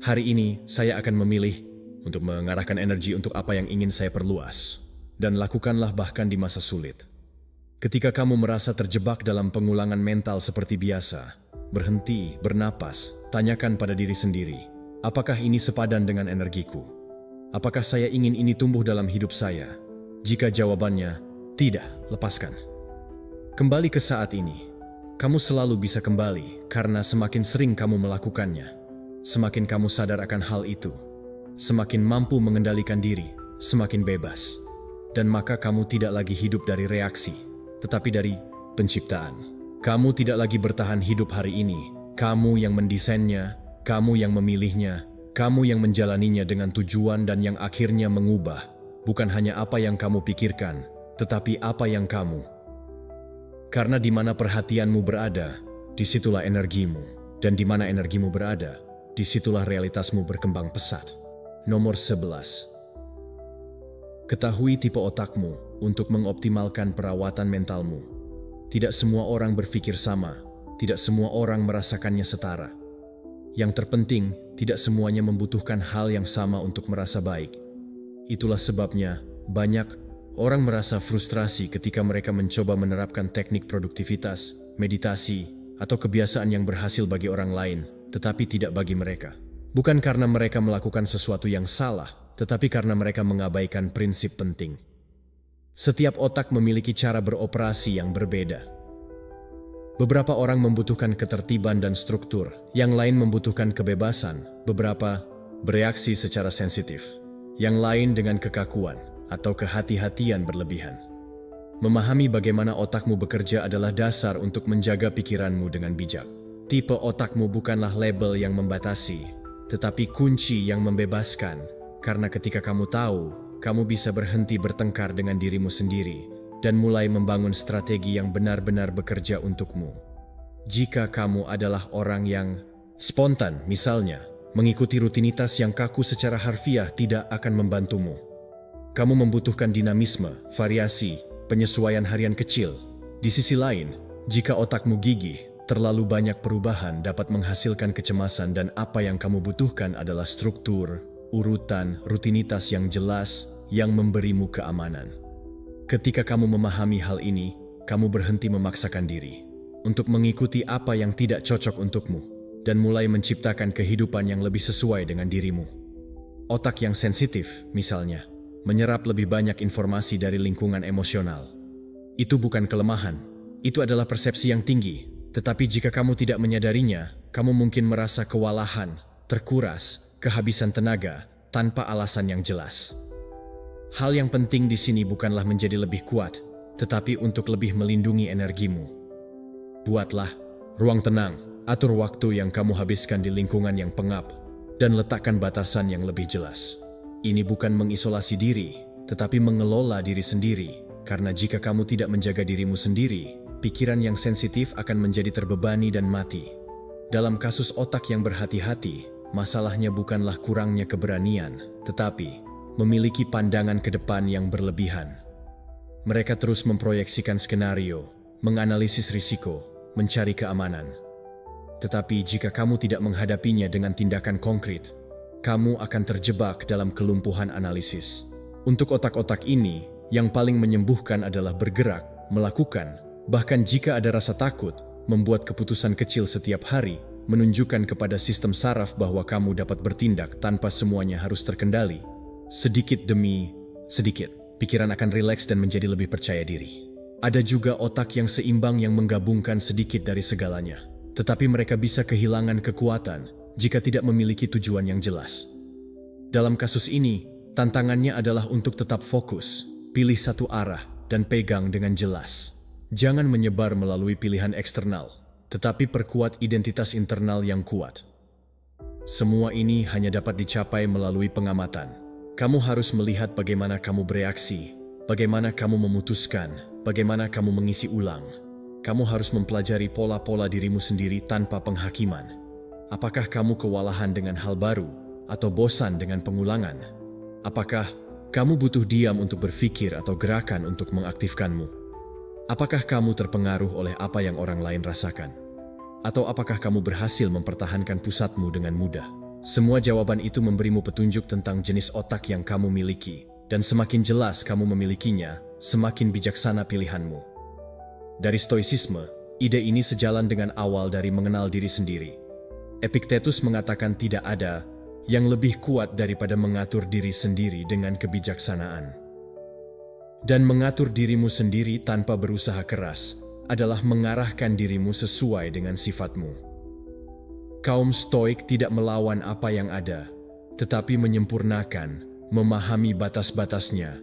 Hari ini, saya akan memilih untuk mengarahkan energi untuk apa yang ingin saya perluas. Dan lakukanlah bahkan di masa sulit. Ketika kamu merasa terjebak dalam pengulangan mental seperti biasa, berhenti, bernapas, tanyakan pada diri sendiri, apakah ini sepadan dengan energiku? Apakah saya ingin ini tumbuh dalam hidup saya? Jika jawabannya Tidak, lepaskan. Kembali ke saat ini. Kamu selalu bisa kembali karena semakin sering kamu melakukannya, semakin kamu sadar akan hal itu, semakin mampu mengendalikan diri, semakin bebas. Dan maka kamu tidak lagi hidup dari reaksi, tetapi dari penciptaan. Kamu tidak lagi bertahan hidup hari ini. Kamu yang mendesainnya, kamu yang memilihnya, kamu yang menjalaninya dengan tujuan dan yang akhirnya mengubah. Bukan hanya apa yang kamu pikirkan, tetapi apa yang kamu. Karena di mana perhatianmu berada, disitulah energimu. Dan di mana energimu berada, disitulah realitasmu berkembang pesat. Nomor 11. Ketahui tipe otakmu untuk mengoptimalkan perawatan mentalmu. Tidak semua orang berpikir sama, tidak semua orang merasakannya setara. Yang terpenting, tidak semuanya membutuhkan hal yang sama untuk merasa baik. Itulah sebabnya, banyak orang merasa frustrasi ketika mereka mencoba menerapkan teknik produktivitas, meditasi, atau kebiasaan yang berhasil bagi orang lain, tetapi tidak bagi mereka. Bukan karena mereka melakukan sesuatu yang salah, tetapi karena mereka mengabaikan prinsip penting. Setiap otak memiliki cara beroperasi yang berbeda. Beberapa orang membutuhkan ketertiban dan struktur, yang lain membutuhkan kebebasan, beberapa bereaksi secara sensitif, yang lain dengan kekakuan atau kehati-hatian berlebihan. Memahami bagaimana otakmu bekerja adalah dasar untuk menjaga pikiranmu dengan bijak. Tipe otakmu bukanlah label yang membatasi, tetapi kunci yang membebaskan. Karena ketika kamu tahu, kamu bisa berhenti bertengkar dengan dirimu sendiri dan mulai membangun strategi yang benar-benar bekerja untukmu. Jika kamu adalah orang yang spontan, misalnya, mengikuti rutinitas yang kaku secara harfiah tidak akan membantumu. Kamu membutuhkan dinamisme, variasi, penyesuaian harian kecil. Di sisi lain, jika otakmu gigih, terlalu banyak perubahan dapat menghasilkan kecemasan dan apa yang kamu butuhkan adalah struktur, urutan, rutinitas yang jelas yang memberimu keamanan. Ketika kamu memahami hal ini, kamu berhenti memaksakan diri untuk mengikuti apa yang tidak cocok untukmu dan mulai menciptakan kehidupan yang lebih sesuai dengan dirimu. Otak yang sensitif, misalnya, menyerap lebih banyak informasi dari lingkungan emosional. Itu bukan kelemahan, itu adalah persepsi yang tinggi. Tetapi jika kamu tidak menyadarinya, kamu mungkin merasa kewalahan, terkuras, kehabisan tenaga, tanpa alasan yang jelas. Hal yang penting di sini bukanlah menjadi lebih kuat, tetapi untuk lebih melindungi energimu. Buatlah ruang tenang, atur waktu yang kamu habiskan di lingkungan yang pengap, dan letakkan batasan yang lebih jelas. Ini bukan mengisolasi diri, tetapi mengelola diri sendiri. Karena jika kamu tidak menjaga dirimu sendiri, pikiran yang sensitif akan menjadi terbebani dan mati. Dalam kasus otak yang berhati-hati, masalahnya bukanlah kurangnya keberanian, tetapi memiliki pandangan ke depan yang berlebihan. Mereka terus memproyeksikan skenario, menganalisis risiko, mencari keamanan. Tetapi jika kamu tidak menghadapinya dengan tindakan konkret, kamu akan terjebak dalam kelumpuhan analisis. Untuk otak-otak ini, yang paling menyembuhkan adalah bergerak, melakukan, bahkan jika ada rasa takut, membuat keputusan kecil setiap hari, menunjukkan kepada sistem saraf bahwa kamu dapat bertindak tanpa semuanya harus terkendali. Sedikit demi sedikit, pikiran akan rileks dan menjadi lebih percaya diri. Ada juga otak yang seimbang yang menggabungkan sedikit dari segalanya. Tetapi mereka bisa kehilangan kekuatan jika tidak memiliki tujuan yang jelas. Dalam kasus ini, tantangannya adalah untuk tetap fokus, pilih satu arah, dan pegang dengan jelas. Jangan menyebar melalui pilihan eksternal, tetapi perkuat identitas internal yang kuat. Semua ini hanya dapat dicapai melalui pengamatan. Kamu harus melihat bagaimana kamu bereaksi, bagaimana kamu memutuskan, bagaimana kamu mengisi ulang. Kamu harus mempelajari pola-pola dirimu sendiri tanpa penghakiman. Apakah kamu kewalahan dengan hal baru atau bosan dengan pengulangan? Apakah kamu butuh diam untuk berpikir atau gerakan untuk mengaktifkanmu? Apakah kamu terpengaruh oleh apa yang orang lain rasakan? Atau apakah kamu berhasil mempertahankan pusatmu dengan mudah? Semua jawaban itu memberimu petunjuk tentang jenis otak yang kamu miliki, dan semakin jelas kamu memilikinya, semakin bijaksana pilihanmu. Dari stoicisme, ide ini sejalan dengan awal dari mengenal diri sendiri. Epictetus mengatakan tidak ada yang lebih kuat daripada mengatur diri sendiri dengan kebijaksanaan. Dan mengatur dirimu sendiri tanpa berusaha keras adalah mengarahkan dirimu sesuai dengan sifatmu. Kaum Stoik tidak melawan apa yang ada, tetapi menyempurnakan, memahami batas-batasnya,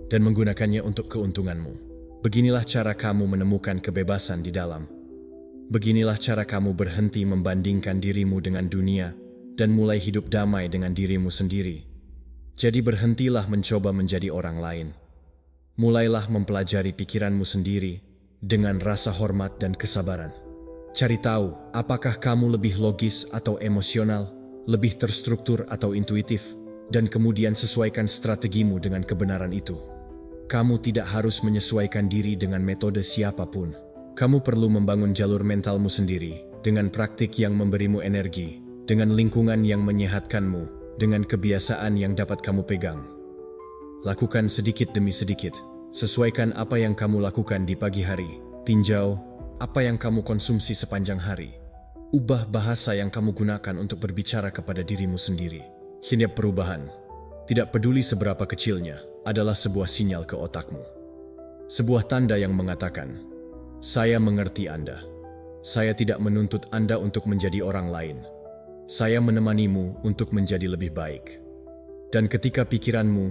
dan menggunakannya untuk keuntunganmu. Beginilah cara kamu menemukan kebebasan di dalam. Beginilah cara kamu berhenti membandingkan dirimu dengan dunia dan mulai hidup damai dengan dirimu sendiri. Jadi berhentilah mencoba menjadi orang lain. Mulailah mempelajari pikiranmu sendiri dengan rasa hormat dan kesabaran. Cari tahu apakah kamu lebih logis atau emosional, lebih terstruktur atau intuitif, dan kemudian sesuaikan strategimu dengan kebenaran itu. Kamu tidak harus menyesuaikan diri dengan metode siapapun. Kamu perlu membangun jalur mentalmu sendiri dengan praktik yang memberimu energi, dengan lingkungan yang menyehatkanmu, dengan kebiasaan yang dapat kamu pegang. Lakukan sedikit demi sedikit. Sesuaikan apa yang kamu lakukan di pagi hari. Tinjau apa yang kamu konsumsi sepanjang hari. Ubah bahasa yang kamu gunakan untuk berbicara kepada dirimu sendiri. Setiap perubahan, tidak peduli seberapa kecilnya, adalah sebuah sinyal ke otakmu. Sebuah tanda yang mengatakan, "Saya mengerti Anda. Saya tidak menuntut Anda untuk menjadi orang lain. Saya menemanimu untuk menjadi lebih baik." Dan ketika pikiranmu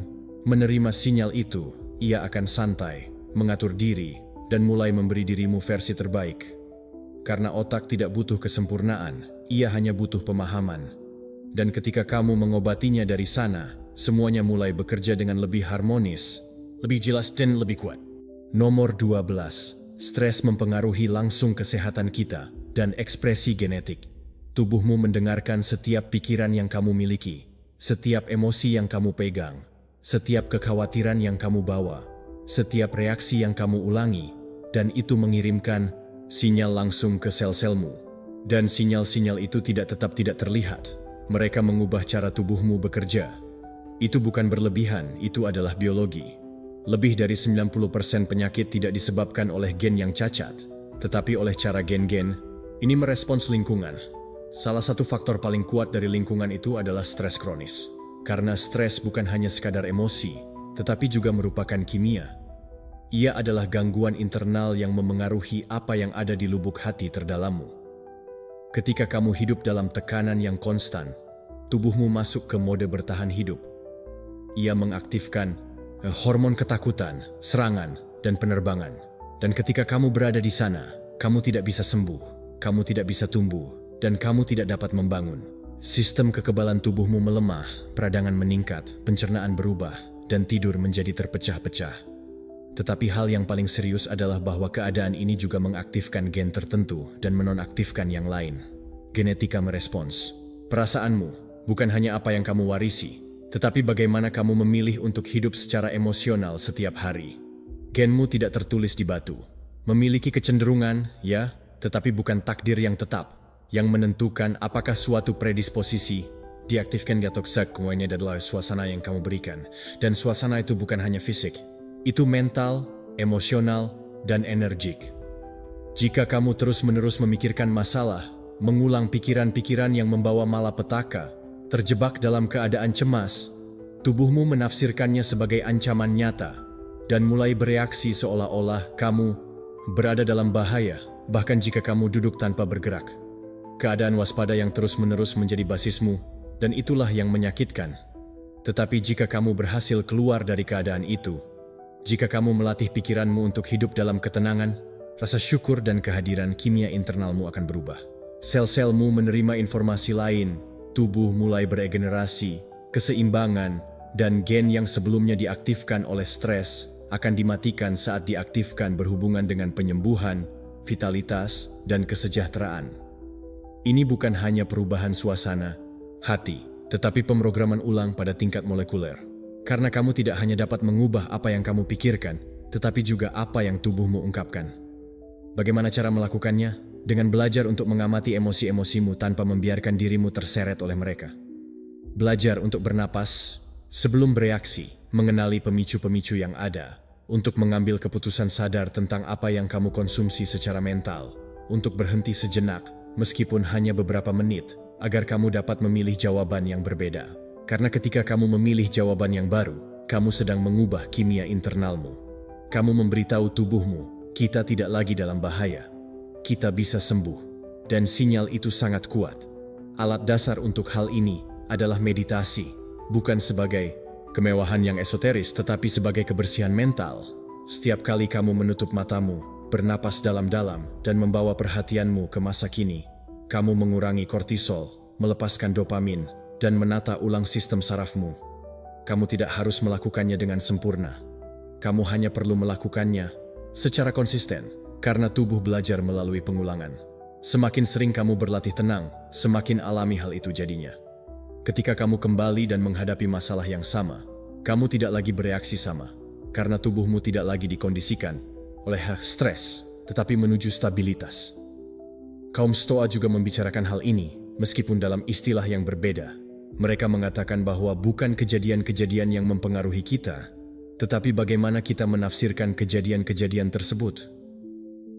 menerima sinyal itu, ia akan santai, mengatur diri, dan mulai memberi dirimu versi terbaik. Karena otak tidak butuh kesempurnaan, ia hanya butuh pemahaman. Dan ketika kamu mengobatinya dari sana, semuanya mulai bekerja dengan lebih harmonis, lebih jelas dan lebih kuat. Nomor 12. Stres mempengaruhi langsung kesehatan kita dan ekspresi genetik. Tubuhmu mendengarkan setiap pikiran yang kamu miliki, setiap emosi yang kamu pegang, setiap kekhawatiran yang kamu bawa, setiap reaksi yang kamu ulangi, dan itu mengirimkan sinyal langsung ke sel-selmu. Dan sinyal-sinyal itu tetap tidak terlihat. Mereka mengubah cara tubuhmu bekerja. Itu bukan berlebihan, itu adalah biologi. Lebih dari 90% penyakit tidak disebabkan oleh gen yang cacat, tetapi oleh cara gen-gen ini merespons lingkungan. Salah satu faktor paling kuat dari lingkungan itu adalah stres kronis. Karena stres bukan hanya sekadar emosi, tetapi juga merupakan kimia. Ia adalah gangguan internal yang memengaruhi apa yang ada di lubuk hati terdalammu. Ketika kamu hidup dalam tekanan yang konstan, tubuhmu masuk ke mode bertahan hidup. Ia mengaktifkan hormon ketakutan, serangan, dan penerbangan. Dan ketika kamu berada di sana, kamu tidak bisa sembuh, kamu tidak bisa tumbuh, dan kamu tidak dapat membangun. Sistem kekebalan tubuhmu melemah, peradangan meningkat, pencernaan berubah, dan tidur menjadi terpecah-pecah. Tetapi hal yang paling serius adalah bahwa keadaan ini juga mengaktifkan gen tertentu dan menonaktifkan yang lain. Genetika merespons. Perasaanmu bukan hanya apa yang kamu warisi, tetapi bagaimana kamu memilih untuk hidup secara emosional setiap hari. Genmu tidak tertulis di batu. Memiliki kecenderungan, ya, tetapi bukan takdir yang tetap, yang menentukan apakah suatu predisposisi diaktifkan atau tidak adalah suasana yang kamu berikan. Dan suasana itu bukan hanya fisik, itu mental, emosional, dan energik. Jika kamu terus-menerus memikirkan masalah, mengulang pikiran-pikiran yang membawa malapetaka, terjebak dalam keadaan cemas, tubuhmu menafsirkannya sebagai ancaman nyata dan mulai bereaksi seolah-olah kamu berada dalam bahaya, bahkan jika kamu duduk tanpa bergerak. Keadaan waspada yang terus-menerus menjadi basismu, dan itulah yang menyakitkan. Tetapi jika kamu berhasil keluar dari keadaan itu, jika kamu melatih pikiranmu untuk hidup dalam ketenangan, rasa syukur dan kehadiran kimia internalmu akan berubah. Sel-selmu menerima informasi lain, tubuh mulai beregenerasi, keseimbangan, dan gen yang sebelumnya diaktifkan oleh stres akan dimatikan saat diaktifkan berhubungan dengan penyembuhan, vitalitas, dan kesejahteraan. Ini bukan hanya perubahan suasana, hati, tetapi pemrograman ulang pada tingkat molekuler. Karena kamu tidak hanya dapat mengubah apa yang kamu pikirkan, tetapi juga apa yang tubuhmu ungkapkan. Bagaimana cara melakukannya? Dengan belajar untuk mengamati emosi-emosimu tanpa membiarkan dirimu terseret oleh mereka. Belajar untuk bernapas sebelum bereaksi, mengenali pemicu-pemicu yang ada, untuk mengambil keputusan sadar tentang apa yang kamu konsumsi secara mental, untuk berhenti sejenak, meskipun hanya beberapa menit, agar kamu dapat memilih jawaban yang berbeda. Karena ketika kamu memilih jawaban yang baru, kamu sedang mengubah kimia internalmu. Kamu memberitahu tubuhmu, kita tidak lagi dalam bahaya. Kita bisa sembuh. Dan sinyal itu sangat kuat. Alat dasar untuk hal ini adalah meditasi, bukan sebagai kemewahan yang esoteris, tetapi sebagai kebersihan mental. Setiap kali kamu menutup matamu, bernapas dalam-dalam, dan membawa perhatianmu ke masa kini, kamu mengurangi kortisol, melepaskan dopamin, dan menata ulang sistem sarafmu. Kamu tidak harus melakukannya dengan sempurna. Kamu hanya perlu melakukannya secara konsisten, karena tubuh belajar melalui pengulangan. Semakin sering kamu berlatih tenang, semakin alami hal itu jadinya. Ketika kamu kembali dan menghadapi masalah yang sama, kamu tidak lagi bereaksi sama, karena tubuhmu tidak lagi dikondisikan oleh stres, tetapi menuju stabilitas. Kaum Stoa juga membicarakan hal ini, meskipun dalam istilah yang berbeda. Mereka mengatakan bahwa bukan kejadian-kejadian yang mempengaruhi kita, tetapi bagaimana kita menafsirkan kejadian-kejadian tersebut.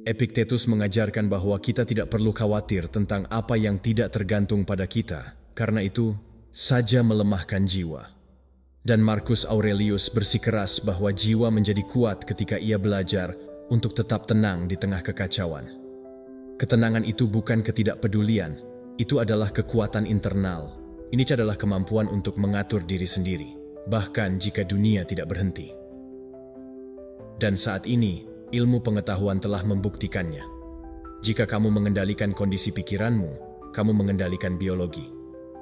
Epictetus mengajarkan bahwa kita tidak perlu khawatir tentang apa yang tidak tergantung pada kita, karena itu saja melemahkan jiwa. Dan Marcus Aurelius bersikeras bahwa jiwa menjadi kuat ketika ia belajar untuk tetap tenang di tengah kekacauan. Ketenangan itu bukan ketidakpedulian, itu adalah kekuatan internal. Ini adalah kemampuan untuk mengatur diri sendiri, bahkan jika dunia tidak berhenti. Dan saat ini, ilmu pengetahuan telah membuktikannya. Jika kamu mengendalikan kondisi pikiranmu, kamu mengendalikan biologi.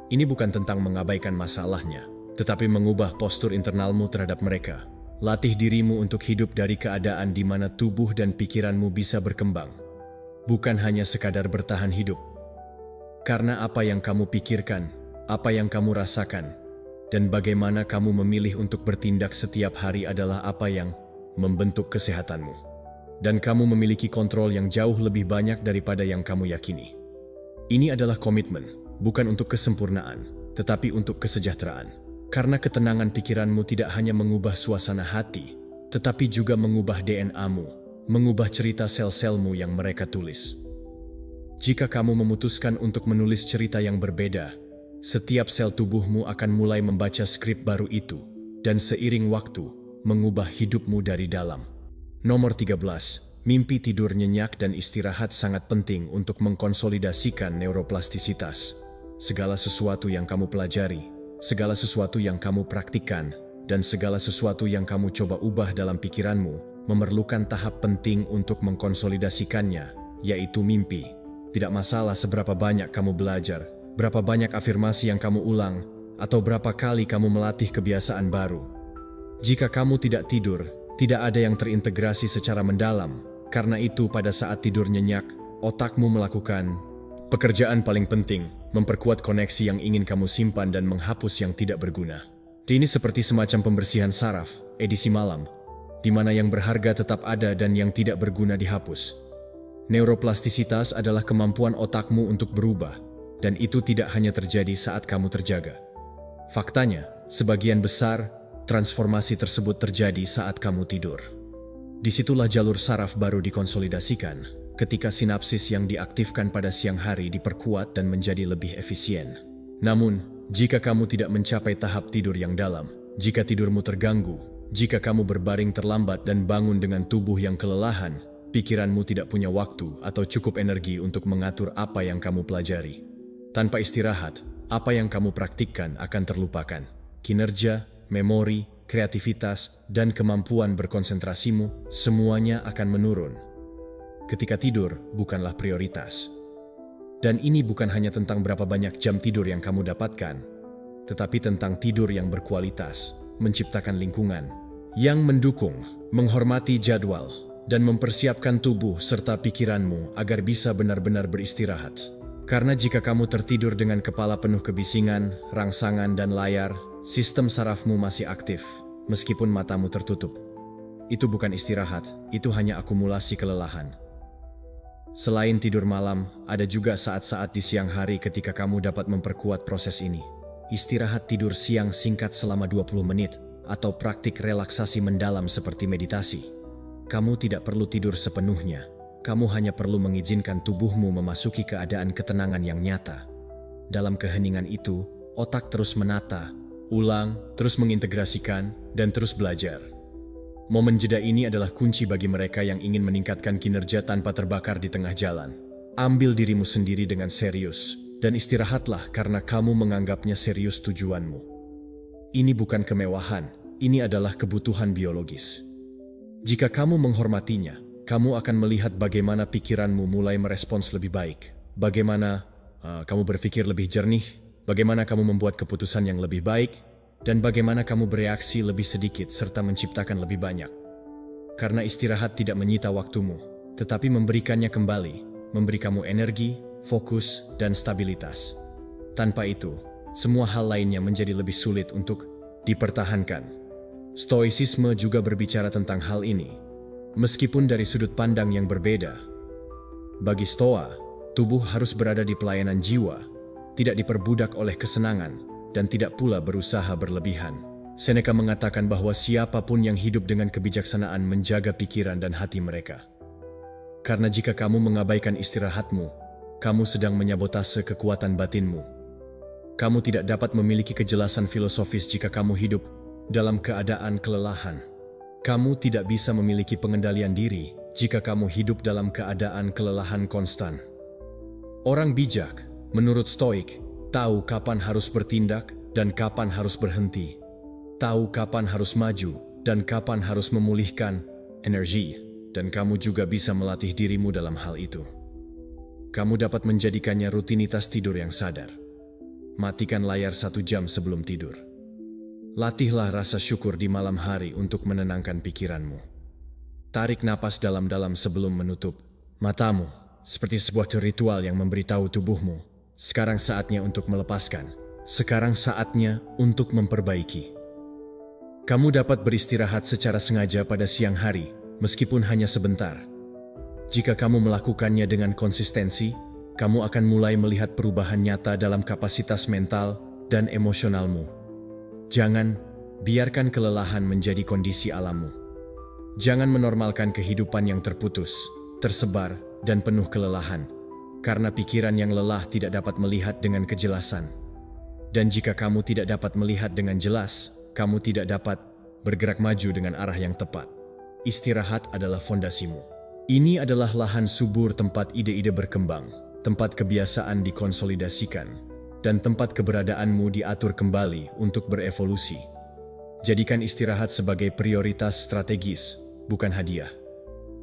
Ini bukan tentang mengabaikan masalahnya, tetapi mengubah postur internalmu terhadap mereka. Latih dirimu untuk hidup dari keadaan di mana tubuh dan pikiranmu bisa berkembang. Bukan hanya sekadar bertahan hidup. Karena apa yang kamu pikirkan, apa yang kamu rasakan, dan bagaimana kamu memilih untuk bertindak setiap hari adalah apa yang membentuk kesehatanmu. Dan kamu memiliki kontrol yang jauh lebih banyak daripada yang kamu yakini. Ini adalah komitmen, bukan untuk kesempurnaan, tetapi untuk kesejahteraan. Karena ketenangan pikiranmu tidak hanya mengubah suasana hati, tetapi juga mengubah DNA-mu, mengubah cerita sel-selmu yang mereka tulis. Jika kamu memutuskan untuk menulis cerita yang berbeda, setiap sel tubuhmu akan mulai membaca skrip baru itu, dan seiring waktu, mengubah hidupmu dari dalam. Nomor 13, mimpi tidur nyenyak dan istirahat sangat penting untuk mengkonsolidasikan neuroplastisitas. Segala sesuatu yang kamu pelajari, segala sesuatu yang kamu praktikkan, dan segala sesuatu yang kamu coba ubah dalam pikiranmu memerlukan tahap penting untuk mengkonsolidasikannya, yaitu mimpi. Tidak masalah seberapa banyak kamu belajar, berapa banyak afirmasi yang kamu ulang, atau berapa kali kamu melatih kebiasaan baru. Jika kamu tidak tidur, tidak ada yang terintegrasi secara mendalam. Karena itu pada saat tidur nyenyak, otakmu melakukan pekerjaan paling penting, memperkuat koneksi yang ingin kamu simpan dan menghapus yang tidak berguna. Ini seperti semacam pembersihan saraf, edisi malam, di mana yang berharga tetap ada dan yang tidak berguna dihapus. Neuroplastisitas adalah kemampuan otakmu untuk berubah, dan itu tidak hanya terjadi saat kamu terjaga. Faktanya, sebagian besar transformasi tersebut terjadi saat kamu tidur. Disitulah jalur saraf baru dikonsolidasikan, ketika sinapsis yang diaktifkan pada siang hari diperkuat dan menjadi lebih efisien. Namun, jika kamu tidak mencapai tahap tidur yang dalam, jika tidurmu terganggu, jika kamu berbaring terlambat dan bangun dengan tubuh yang kelelahan, pikiranmu tidak punya waktu atau cukup energi untuk mengatur apa yang kamu pelajari. Tanpa istirahat, apa yang kamu praktikkan akan terlupakan. Kinerja, memori, kreativitas, dan kemampuan berkonsentrasimu semuanya akan menurun. Ketika tidur bukanlah prioritas. Dan ini bukan hanya tentang berapa banyak jam tidur yang kamu dapatkan, tetapi tentang tidur yang berkualitas, menciptakan lingkungan yang mendukung, menghormati jadwal, dan mempersiapkan tubuh serta pikiranmu agar bisa benar-benar beristirahat. Karena jika kamu tertidur dengan kepala penuh kebisingan, rangsangan, dan layar, sistem sarafmu masih aktif, meskipun matamu tertutup. Itu bukan istirahat, itu hanya akumulasi kelelahan. Selain tidur malam, ada juga saat-saat di siang hari ketika kamu dapat memperkuat proses ini. Istirahat tidur siang singkat selama 20 menit, atau praktik relaksasi mendalam seperti meditasi. Kamu tidak perlu tidur sepenuhnya, kamu hanya perlu mengizinkan tubuhmu memasuki keadaan ketenangan yang nyata. Dalam keheningan itu, otak terus menata, ulang, terus mengintegrasikan, dan terus belajar. Momen jeda ini adalah kunci bagi mereka yang ingin meningkatkan kinerja tanpa terbakar di tengah jalan. Ambil dirimu sendiri dengan serius, dan istirahatlah karena kamu menganggapnya serius tujuanmu. Ini bukan kemewahan, ini adalah kebutuhan biologis. Jika kamu menghormatinya, kamu akan melihat bagaimana pikiranmu mulai merespons lebih baik, bagaimana kamu berpikir lebih jernih, bagaimana kamu membuat keputusan yang lebih baik, dan bagaimana kamu bereaksi lebih sedikit serta menciptakan lebih banyak. Karena istirahat tidak menyita waktumu, tetapi memberikannya kembali, memberi kamu energi, fokus, dan stabilitas. Tanpa itu, semua hal lainnya menjadi lebih sulit untuk dipertahankan. Stoicisme juga berbicara tentang hal ini, meskipun dari sudut pandang yang berbeda. Bagi Stoa, tubuh harus berada di pelayanan jiwa, tidak diperbudak oleh kesenangan, dan tidak pula berusaha berlebihan. Seneca mengatakan bahwa siapapun yang hidup dengan kebijaksanaan menjaga pikiran dan hati mereka. Karena jika kamu mengabaikan istirahatmu, kamu sedang menyabotase kekuatan batinmu. Kamu tidak dapat memiliki kejelasan filosofis jika kamu hidup dalam keadaan kelelahan. Kamu tidak bisa memiliki pengendalian diri jika kamu hidup dalam keadaan kelelahan konstan. Orang bijak, menurut Stoik, tahu kapan harus bertindak dan kapan harus berhenti. Tahu kapan harus maju dan kapan harus memulihkan energi, dan kamu juga bisa melatih dirimu dalam hal itu. Kamu dapat menjadikannya rutinitas tidur yang sadar. Matikan layar 1 jam sebelum tidur. Latihlah rasa syukur di malam hari untuk menenangkan pikiranmu. Tarik napas dalam-dalam sebelum menutup matamu, seperti sebuah ritual yang memberitahu tubuhmu, sekarang saatnya untuk melepaskan. Sekarang saatnya untuk memperbaiki. Kamu dapat beristirahat secara sengaja pada siang hari, meskipun hanya sebentar. Jika kamu melakukannya dengan konsistensi, kamu akan mulai melihat perubahan nyata dalam kapasitas mental dan emosionalmu. Jangan biarkan kelelahan menjadi kondisi alammu. Jangan menormalkan kehidupan yang terputus, tersebar, dan penuh kelelahan. Karena pikiran yang lelah tidak dapat melihat dengan kejelasan. Dan jika kamu tidak dapat melihat dengan jelas, kamu tidak dapat bergerak maju dengan arah yang tepat. Istirahat adalah fondasimu. Ini adalah lahan subur tempat ide-ide berkembang, tempat kebiasaan dikonsolidasikan, dan tempat keberadaanmu diatur kembali untuk berevolusi. Jadikan istirahat sebagai prioritas strategis, bukan hadiah.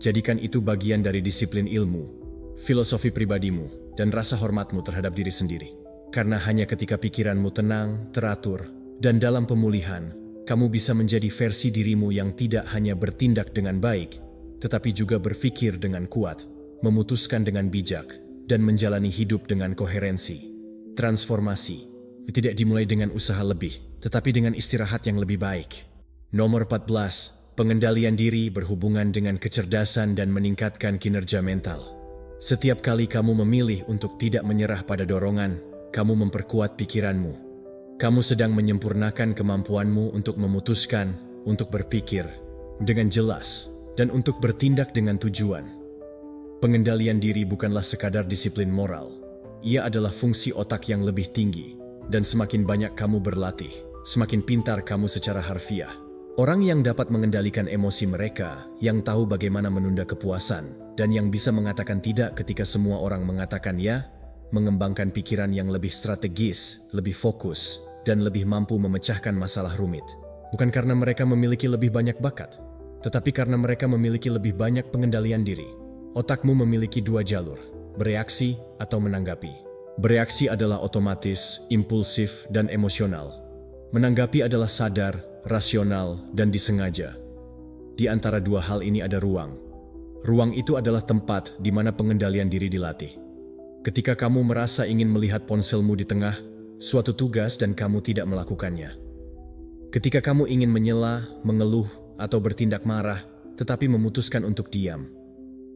Jadikan itu bagian dari disiplin ilmu, filosofi pribadimu, dan rasa hormatmu terhadap diri sendiri. Karena hanya ketika pikiranmu tenang, teratur, dan dalam pemulihan, kamu bisa menjadi versi dirimu yang tidak hanya bertindak dengan baik, tetapi juga berpikir dengan kuat, memutuskan dengan bijak, dan menjalani hidup dengan koherensi. Transformasi tidak dimulai dengan usaha lebih, tetapi dengan istirahat yang lebih baik. Nomor 14, pengendalian diri berhubungan dengan kecerdasan dan meningkatkan kinerja mental. Setiap kali kamu memilih untuk tidak menyerah pada dorongan, kamu memperkuat pikiranmu. Kamu sedang menyempurnakan kemampuanmu untuk memutuskan, untuk berpikir dengan jelas, dan untuk bertindak dengan tujuan. Pengendalian diri bukanlah sekadar disiplin moral. Ia adalah fungsi otak yang lebih tinggi, dan semakin banyak kamu berlatih, semakin pintar kamu secara harfiah. Orang yang dapat mengendalikan emosi mereka, yang tahu bagaimana menunda kepuasan, dan yang bisa mengatakan tidak ketika semua orang mengatakan ya, mengembangkan pikiran yang lebih strategis, lebih fokus, dan lebih mampu memecahkan masalah rumit. Bukan karena mereka memiliki lebih banyak bakat, tetapi karena mereka memiliki lebih banyak pengendalian diri. Otakmu memiliki 2 jalur, bereaksi atau menanggapi. Bereaksi adalah otomatis, impulsif, dan emosional. Menanggapi adalah sadar, rasional, dan disengaja. Di antara 2 hal ini ada ruang. Ruang itu adalah tempat di mana pengendalian diri dilatih. Ketika kamu merasa ingin melihat ponselmu di tengah suatu tugas dan kamu tidak melakukannya. Ketika kamu ingin menyela, mengeluh, atau bertindak marah, tetapi memutuskan untuk diam.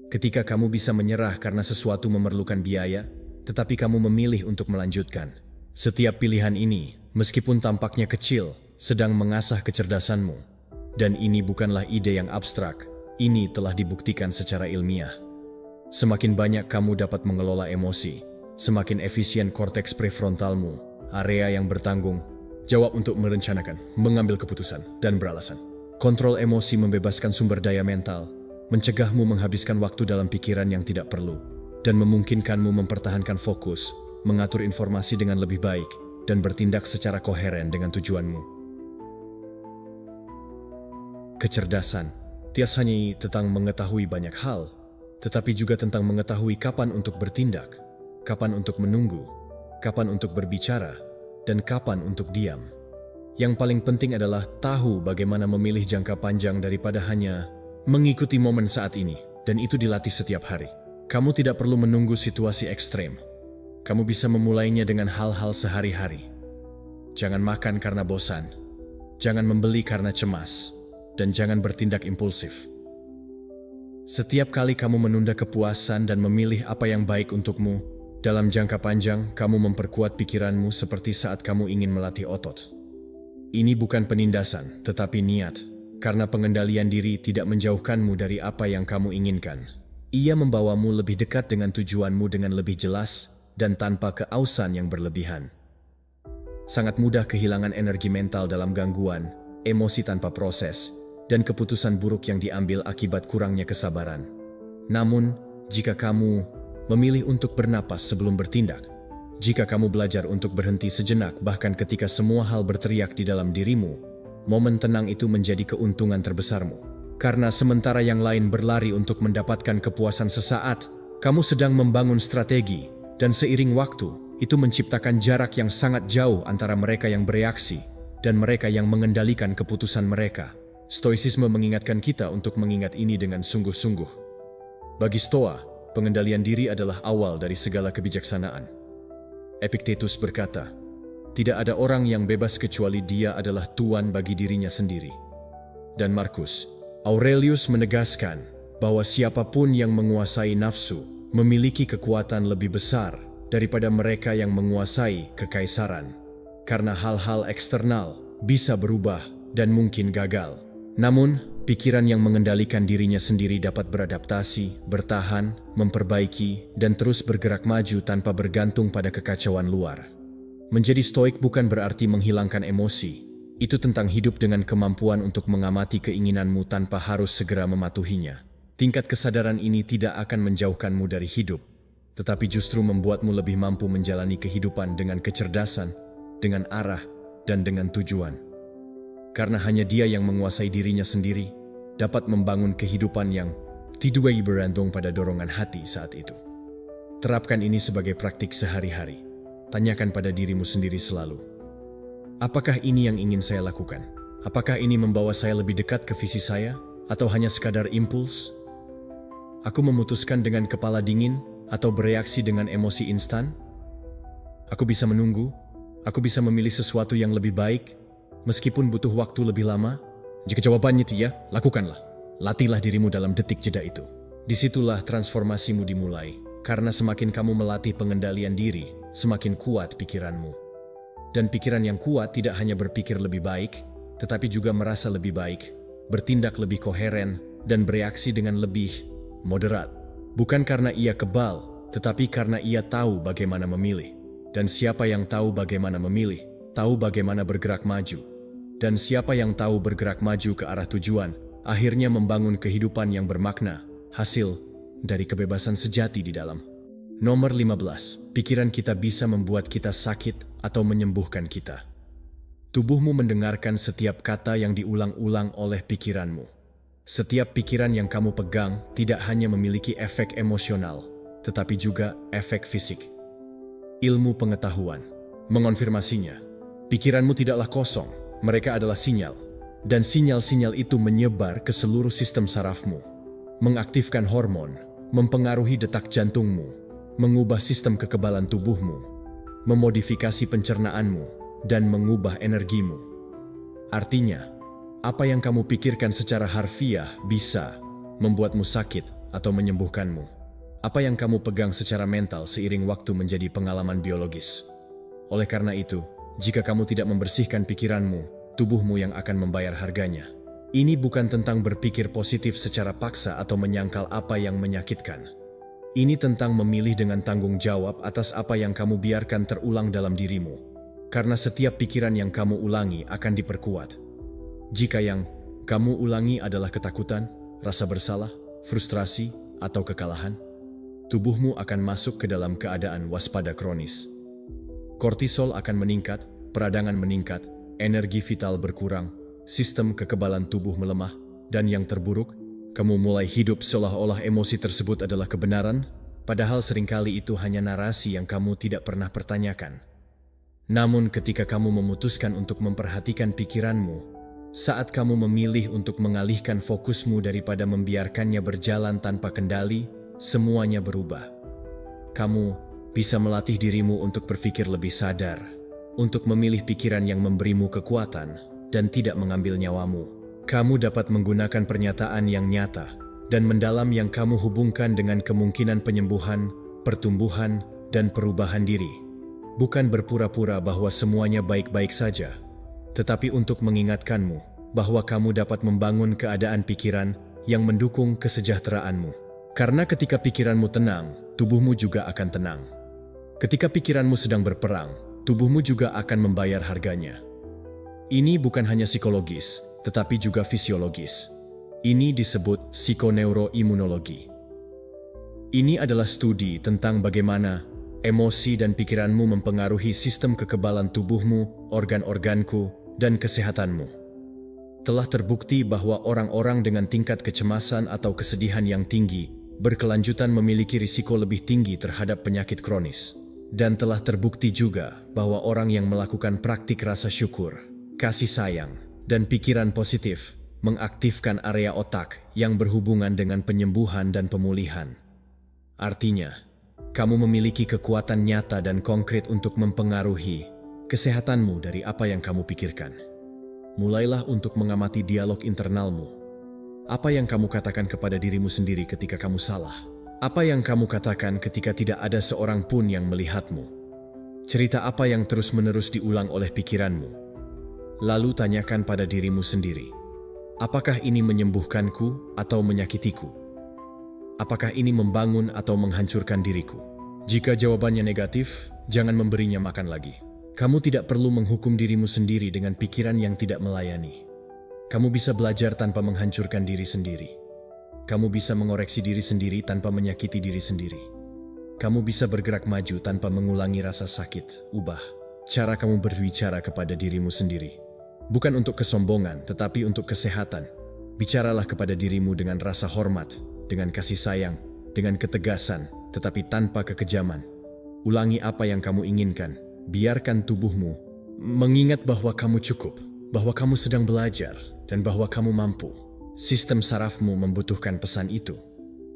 Ketika kamu bisa menyerah karena sesuatu memerlukan biaya, tetapi kamu memilih untuk melanjutkan. Setiap pilihan ini, meskipun tampaknya kecil, sedang mengasah kecerdasanmu. Dan ini bukanlah ide yang abstrak, ini telah dibuktikan secara ilmiah. Semakin banyak kamu dapat mengelola emosi, semakin efisien korteks prefrontalmu, area yang bertanggung Jawab untuk merencanakan, mengambil keputusan, dan beralasan. Kontrol emosi membebaskan sumber daya mental, mencegahmu menghabiskan waktu dalam pikiran yang tidak perlu, dan memungkinkanmu mempertahankan fokus, mengatur informasi dengan lebih baik, dan bertindak secara koheren dengan tujuanmu. Kecerdasan tidak hanya tentang mengetahui banyak hal, tetapi juga tentang mengetahui kapan untuk bertindak, kapan untuk menunggu, kapan untuk berbicara, dan kapan untuk diam. Yang paling penting adalah tahu bagaimana memilih jangka panjang daripada hanya mengikuti momen saat ini, dan itu dilatih setiap hari. Kamu tidak perlu menunggu situasi ekstrem. Kamu bisa memulainya dengan hal-hal sehari-hari. Jangan makan karena bosan, jangan membeli karena cemas, dan jangan bertindak impulsif. Setiap kali kamu menunda kepuasan dan memilih apa yang baik untukmu, dalam jangka panjang kamu memperkuat pikiranmu seperti saat kamu ingin melatih otot. Ini bukan penindasan, tetapi niat, karena pengendalian diri tidak menjauhkanmu dari apa yang kamu inginkan. Ia membawamu lebih dekat dengan tujuanmu dengan lebih jelas dan tanpa keausan yang berlebihan. Sangat mudah kehilangan energi mental dalam gangguan, emosi tanpa proses, dan keputusan buruk yang diambil akibat kurangnya kesabaran. Namun, jika kamu memilih untuk bernapas sebelum bertindak, jika kamu belajar untuk berhenti sejenak bahkan ketika semua hal berteriak di dalam dirimu, momen tenang itu menjadi keuntungan terbesarmu. Karena sementara yang lain berlari untuk mendapatkan kepuasan sesaat, kamu sedang membangun strategi, dan seiring waktu, itu menciptakan jarak yang sangat jauh antara mereka yang bereaksi dan mereka yang mengendalikan keputusan mereka. Stoicisme mengingatkan kita untuk mengingat ini dengan sungguh-sungguh. Bagi Stoa, pengendalian diri adalah awal dari segala kebijaksanaan. Epictetus berkata, "Tidak ada orang yang bebas kecuali dia adalah tuan bagi dirinya sendiri." Dan Marcus Aurelius menegaskan bahwa siapapun yang menguasai nafsu memiliki kekuatan lebih besar daripada mereka yang menguasai kekaisaran. Karena hal-hal eksternal bisa berubah dan mungkin gagal. Namun, pikiran yang mengendalikan dirinya sendiri dapat beradaptasi, bertahan, memperbaiki, dan terus bergerak maju tanpa bergantung pada kekacauan luar. Menjadi stoik bukan berarti menghilangkan emosi. Itu tentang hidup dengan kemampuan untuk mengamati keinginanmu tanpa harus segera mematuhinya. Tingkat kesadaran ini tidak akan menjauhkanmu dari hidup, tetapi justru membuatmu lebih mampu menjalani kehidupan dengan kecerdasan, dengan arah, dan dengan tujuan. Karena hanya dia yang menguasai dirinya sendiri, dapat membangun kehidupan yang tidak bergantung pada dorongan hati saat itu. Terapkan ini sebagai praktik sehari-hari. Tanyakan pada dirimu sendiri selalu, apakah ini yang ingin saya lakukan? Apakah ini membawa saya lebih dekat ke visi saya? Atau hanya sekadar impuls? Aku memutuskan dengan kepala dingin atau bereaksi dengan emosi instan? Aku bisa menunggu, aku bisa memilih sesuatu yang lebih baik, meskipun butuh waktu lebih lama. Jika jawabannya iya, lakukanlah. Latihlah dirimu dalam detik jeda itu. Disitulah transformasimu dimulai, karena semakin kamu melatih pengendalian diri, semakin kuat pikiranmu. Dan pikiran yang kuat tidak hanya berpikir lebih baik, tetapi juga merasa lebih baik, bertindak lebih koheren, dan bereaksi dengan lebih moderat. Bukan karena ia kebal, tetapi karena ia tahu bagaimana memilih. Dan siapa yang tahu bagaimana memilih, tahu bagaimana bergerak maju. Dan siapa yang tahu bergerak maju ke arah tujuan, akhirnya membangun kehidupan yang bermakna, hasil dari kebebasan sejati di dalam. Nomor 15, pikiran kita bisa membuat kita sakit atau menyembuhkan kita. Tubuhmu mendengarkan setiap kata yang diulang-ulang oleh pikiranmu. Setiap pikiran yang kamu pegang tidak hanya memiliki efek emosional, tetapi juga efek fisik. Ilmu pengetahuan mengonfirmasinya. Pikiranmu tidaklah kosong, mereka adalah sinyal. Dan sinyal-sinyal itu menyebar ke seluruh sistem sarafmu, mengaktifkan hormon, mempengaruhi detak jantungmu, mengubah sistem kekebalan tubuhmu, memodifikasi pencernaanmu, dan mengubah energimu. Artinya, apa yang kamu pikirkan secara harfiah bisa membuatmu sakit atau menyembuhkanmu. Apa yang kamu pegang secara mental seiring waktu menjadi pengalaman biologis. Oleh karena itu, jika kamu tidak membersihkan pikiranmu, tubuhmu yang akan membayar harganya. Ini bukan tentang berpikir positif secara paksa atau menyangkal apa yang menyakitkan. Ini tentang memilih dengan tanggung jawab atas apa yang kamu biarkan terulang dalam dirimu. Karena setiap pikiran yang kamu ulangi akan diperkuat. Jika yang kamu ulangi adalah ketakutan, rasa bersalah, frustrasi, atau kekalahan, tubuhmu akan masuk ke dalam keadaan waspada kronis. Kortisol akan meningkat, peradangan meningkat, energi vital berkurang, sistem kekebalan tubuh melemah, dan yang terburuk, kamu mulai hidup seolah-olah emosi tersebut adalah kebenaran, padahal seringkali itu hanya narasi yang kamu tidak pernah pertanyakan. Namun ketika kamu memutuskan untuk memperhatikan pikiranmu, saat kamu memilih untuk mengalihkan fokusmu daripada membiarkannya berjalan tanpa kendali, semuanya berubah. Kamu bisa melatih dirimu untuk berpikir lebih sadar, untuk memilih pikiran yang memberimu kekuatan dan tidak mengambil nyawamu. Kamu dapat menggunakan pernyataan yang nyata dan mendalam yang kamu hubungkan dengan kemungkinan penyembuhan, pertumbuhan, dan perubahan diri. Bukan berpura-pura bahwa semuanya baik-baik saja, tetapi untuk mengingatkanmu bahwa kamu dapat membangun keadaan pikiran yang mendukung kesejahteraanmu. Karena ketika pikiranmu tenang, tubuhmu juga akan tenang. Ketika pikiranmu sedang berperang, tubuhmu juga akan membayar harganya. Ini bukan hanya psikologis, tetapi juga fisiologis. Ini disebut psikoneuroimunologi. Ini adalah studi tentang bagaimana emosi dan pikiranmu mempengaruhi sistem kekebalan tubuhmu, organ-organku, dan kesehatanmu. Telah terbukti bahwa orang-orang dengan tingkat kecemasan atau kesedihan yang tinggi berkelanjutan memiliki risiko lebih tinggi terhadap penyakit kronis. Dan telah terbukti juga bahwa orang yang melakukan praktik rasa syukur, kasih sayang, dan pikiran positif mengaktifkan area otak yang berhubungan dengan penyembuhan dan pemulihan. Artinya, kamu memiliki kekuatan nyata dan konkret untuk mempengaruhi kesehatanmu dari apa yang kamu pikirkan. Mulailah untuk mengamati dialog internalmu. Apa yang kamu katakan kepada dirimu sendiri ketika kamu salah? Apa yang kamu katakan ketika tidak ada seorang pun yang melihatmu? Cerita apa yang terus-menerus diulang oleh pikiranmu? Lalu tanyakan pada dirimu sendiri, apakah ini menyembuhkanku atau menyakitiku? Apakah ini membangun atau menghancurkan diriku? Jika jawabannya negatif, jangan memberinya makan lagi. Kamu tidak perlu menghukum dirimu sendiri dengan pikiran yang tidak melayani. Kamu bisa belajar tanpa menghancurkan diri sendiri. Kamu bisa mengoreksi diri sendiri tanpa menyakiti diri sendiri. Kamu bisa bergerak maju tanpa mengulangi rasa sakit. Ubah cara kamu berbicara kepada dirimu sendiri. Bukan untuk kesombongan, tetapi untuk kesehatan. Bicaralah kepada dirimu dengan rasa hormat, dengan kasih sayang, dengan ketegasan, tetapi tanpa kekejaman. Ulangi apa yang kamu inginkan. Biarkan tubuhmu mengingat bahwa kamu cukup, bahwa kamu sedang belajar, dan bahwa kamu mampu. Sistem sarafmu membutuhkan pesan itu.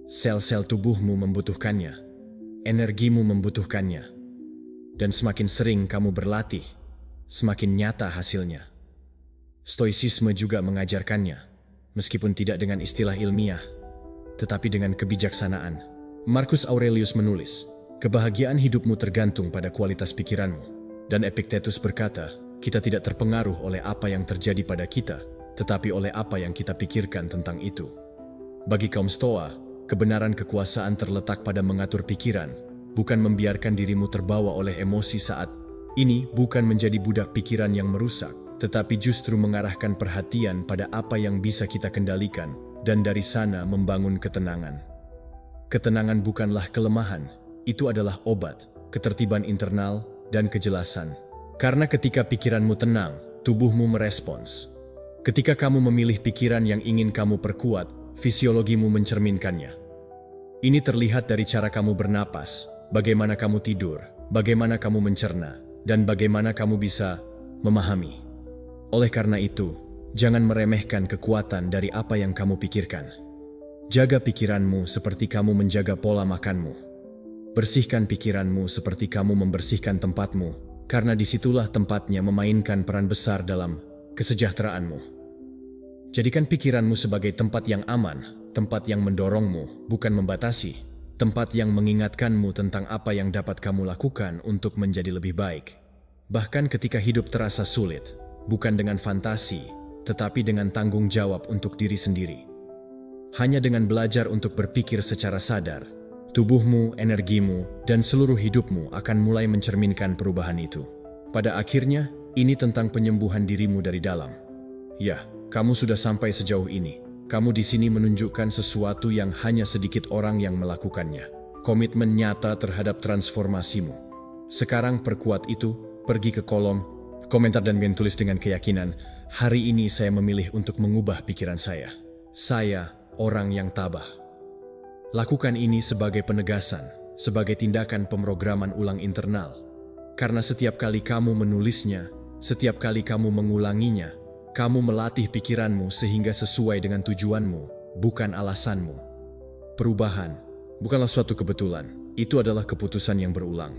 Sel-sel tubuhmu membutuhkannya. Energimu membutuhkannya. Dan semakin sering kamu berlatih, semakin nyata hasilnya. Stoicisme juga mengajarkannya, meskipun tidak dengan istilah ilmiah, tetapi dengan kebijaksanaan. Marcus Aurelius menulis, kebahagiaan hidupmu tergantung pada kualitas pikiranmu. Dan Epictetus berkata, kita tidak terpengaruh oleh apa yang terjadi pada kita, tetapi oleh apa yang kita pikirkan tentang itu. Bagi kaum Stoa, kebenaran kekuasaan terletak pada mengatur pikiran, bukan membiarkan dirimu terbawa oleh emosi saat ini, bukan menjadi budak pikiran yang merusak, tetapi justru mengarahkan perhatian pada apa yang bisa kita kendalikan, dan dari sana membangun ketenangan. Ketenangan bukanlah kelemahan, itu adalah obat, ketertiban internal, dan kejelasan. Karena ketika pikiranmu tenang, tubuhmu merespons. Ketika kamu memilih pikiran yang ingin kamu perkuat, fisiologimu mencerminkannya. Ini terlihat dari cara kamu bernapas, bagaimana kamu tidur, bagaimana kamu mencerna, dan bagaimana kamu bisa memahami. Oleh karena itu, jangan meremehkan kekuatan dari apa yang kamu pikirkan. Jaga pikiranmu seperti kamu menjaga pola makanmu. Bersihkan pikiranmu seperti kamu membersihkan tempatmu, karena disitulah tempatnya memainkan peran besar dalam kesejahteraanmu. Jadikan pikiranmu sebagai tempat yang aman, tempat yang mendorongmu, bukan membatasi, tempat yang mengingatkanmu tentang apa yang dapat kamu lakukan untuk menjadi lebih baik. Bahkan ketika hidup terasa sulit, bukan dengan fantasi, tetapi dengan tanggung jawab untuk diri sendiri. Hanya dengan belajar untuk berpikir secara sadar, tubuhmu, energimu, dan seluruh hidupmu akan mulai mencerminkan perubahan itu. Pada akhirnya, ini tentang penyembuhan dirimu dari dalam. Ya, kamu sudah sampai sejauh ini. Kamu di sini menunjukkan sesuatu yang hanya sedikit orang yang melakukannya. Komitmen nyata terhadap transformasimu. Sekarang perkuat itu, pergi ke kolom komentar dan tulis dengan keyakinan, hari ini saya memilih untuk mengubah pikiran saya. Saya orang yang tabah. Lakukan ini sebagai penegasan, sebagai tindakan pemrograman ulang internal. Karena setiap kali kamu menulisnya, setiap kali kamu mengulanginya, kamu melatih pikiranmu sehingga sesuai dengan tujuanmu, bukan alasanmu. Perubahan bukanlah suatu kebetulan, itu adalah keputusan yang berulang.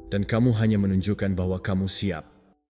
Dan kamu hanya menunjukkan bahwa kamu siap.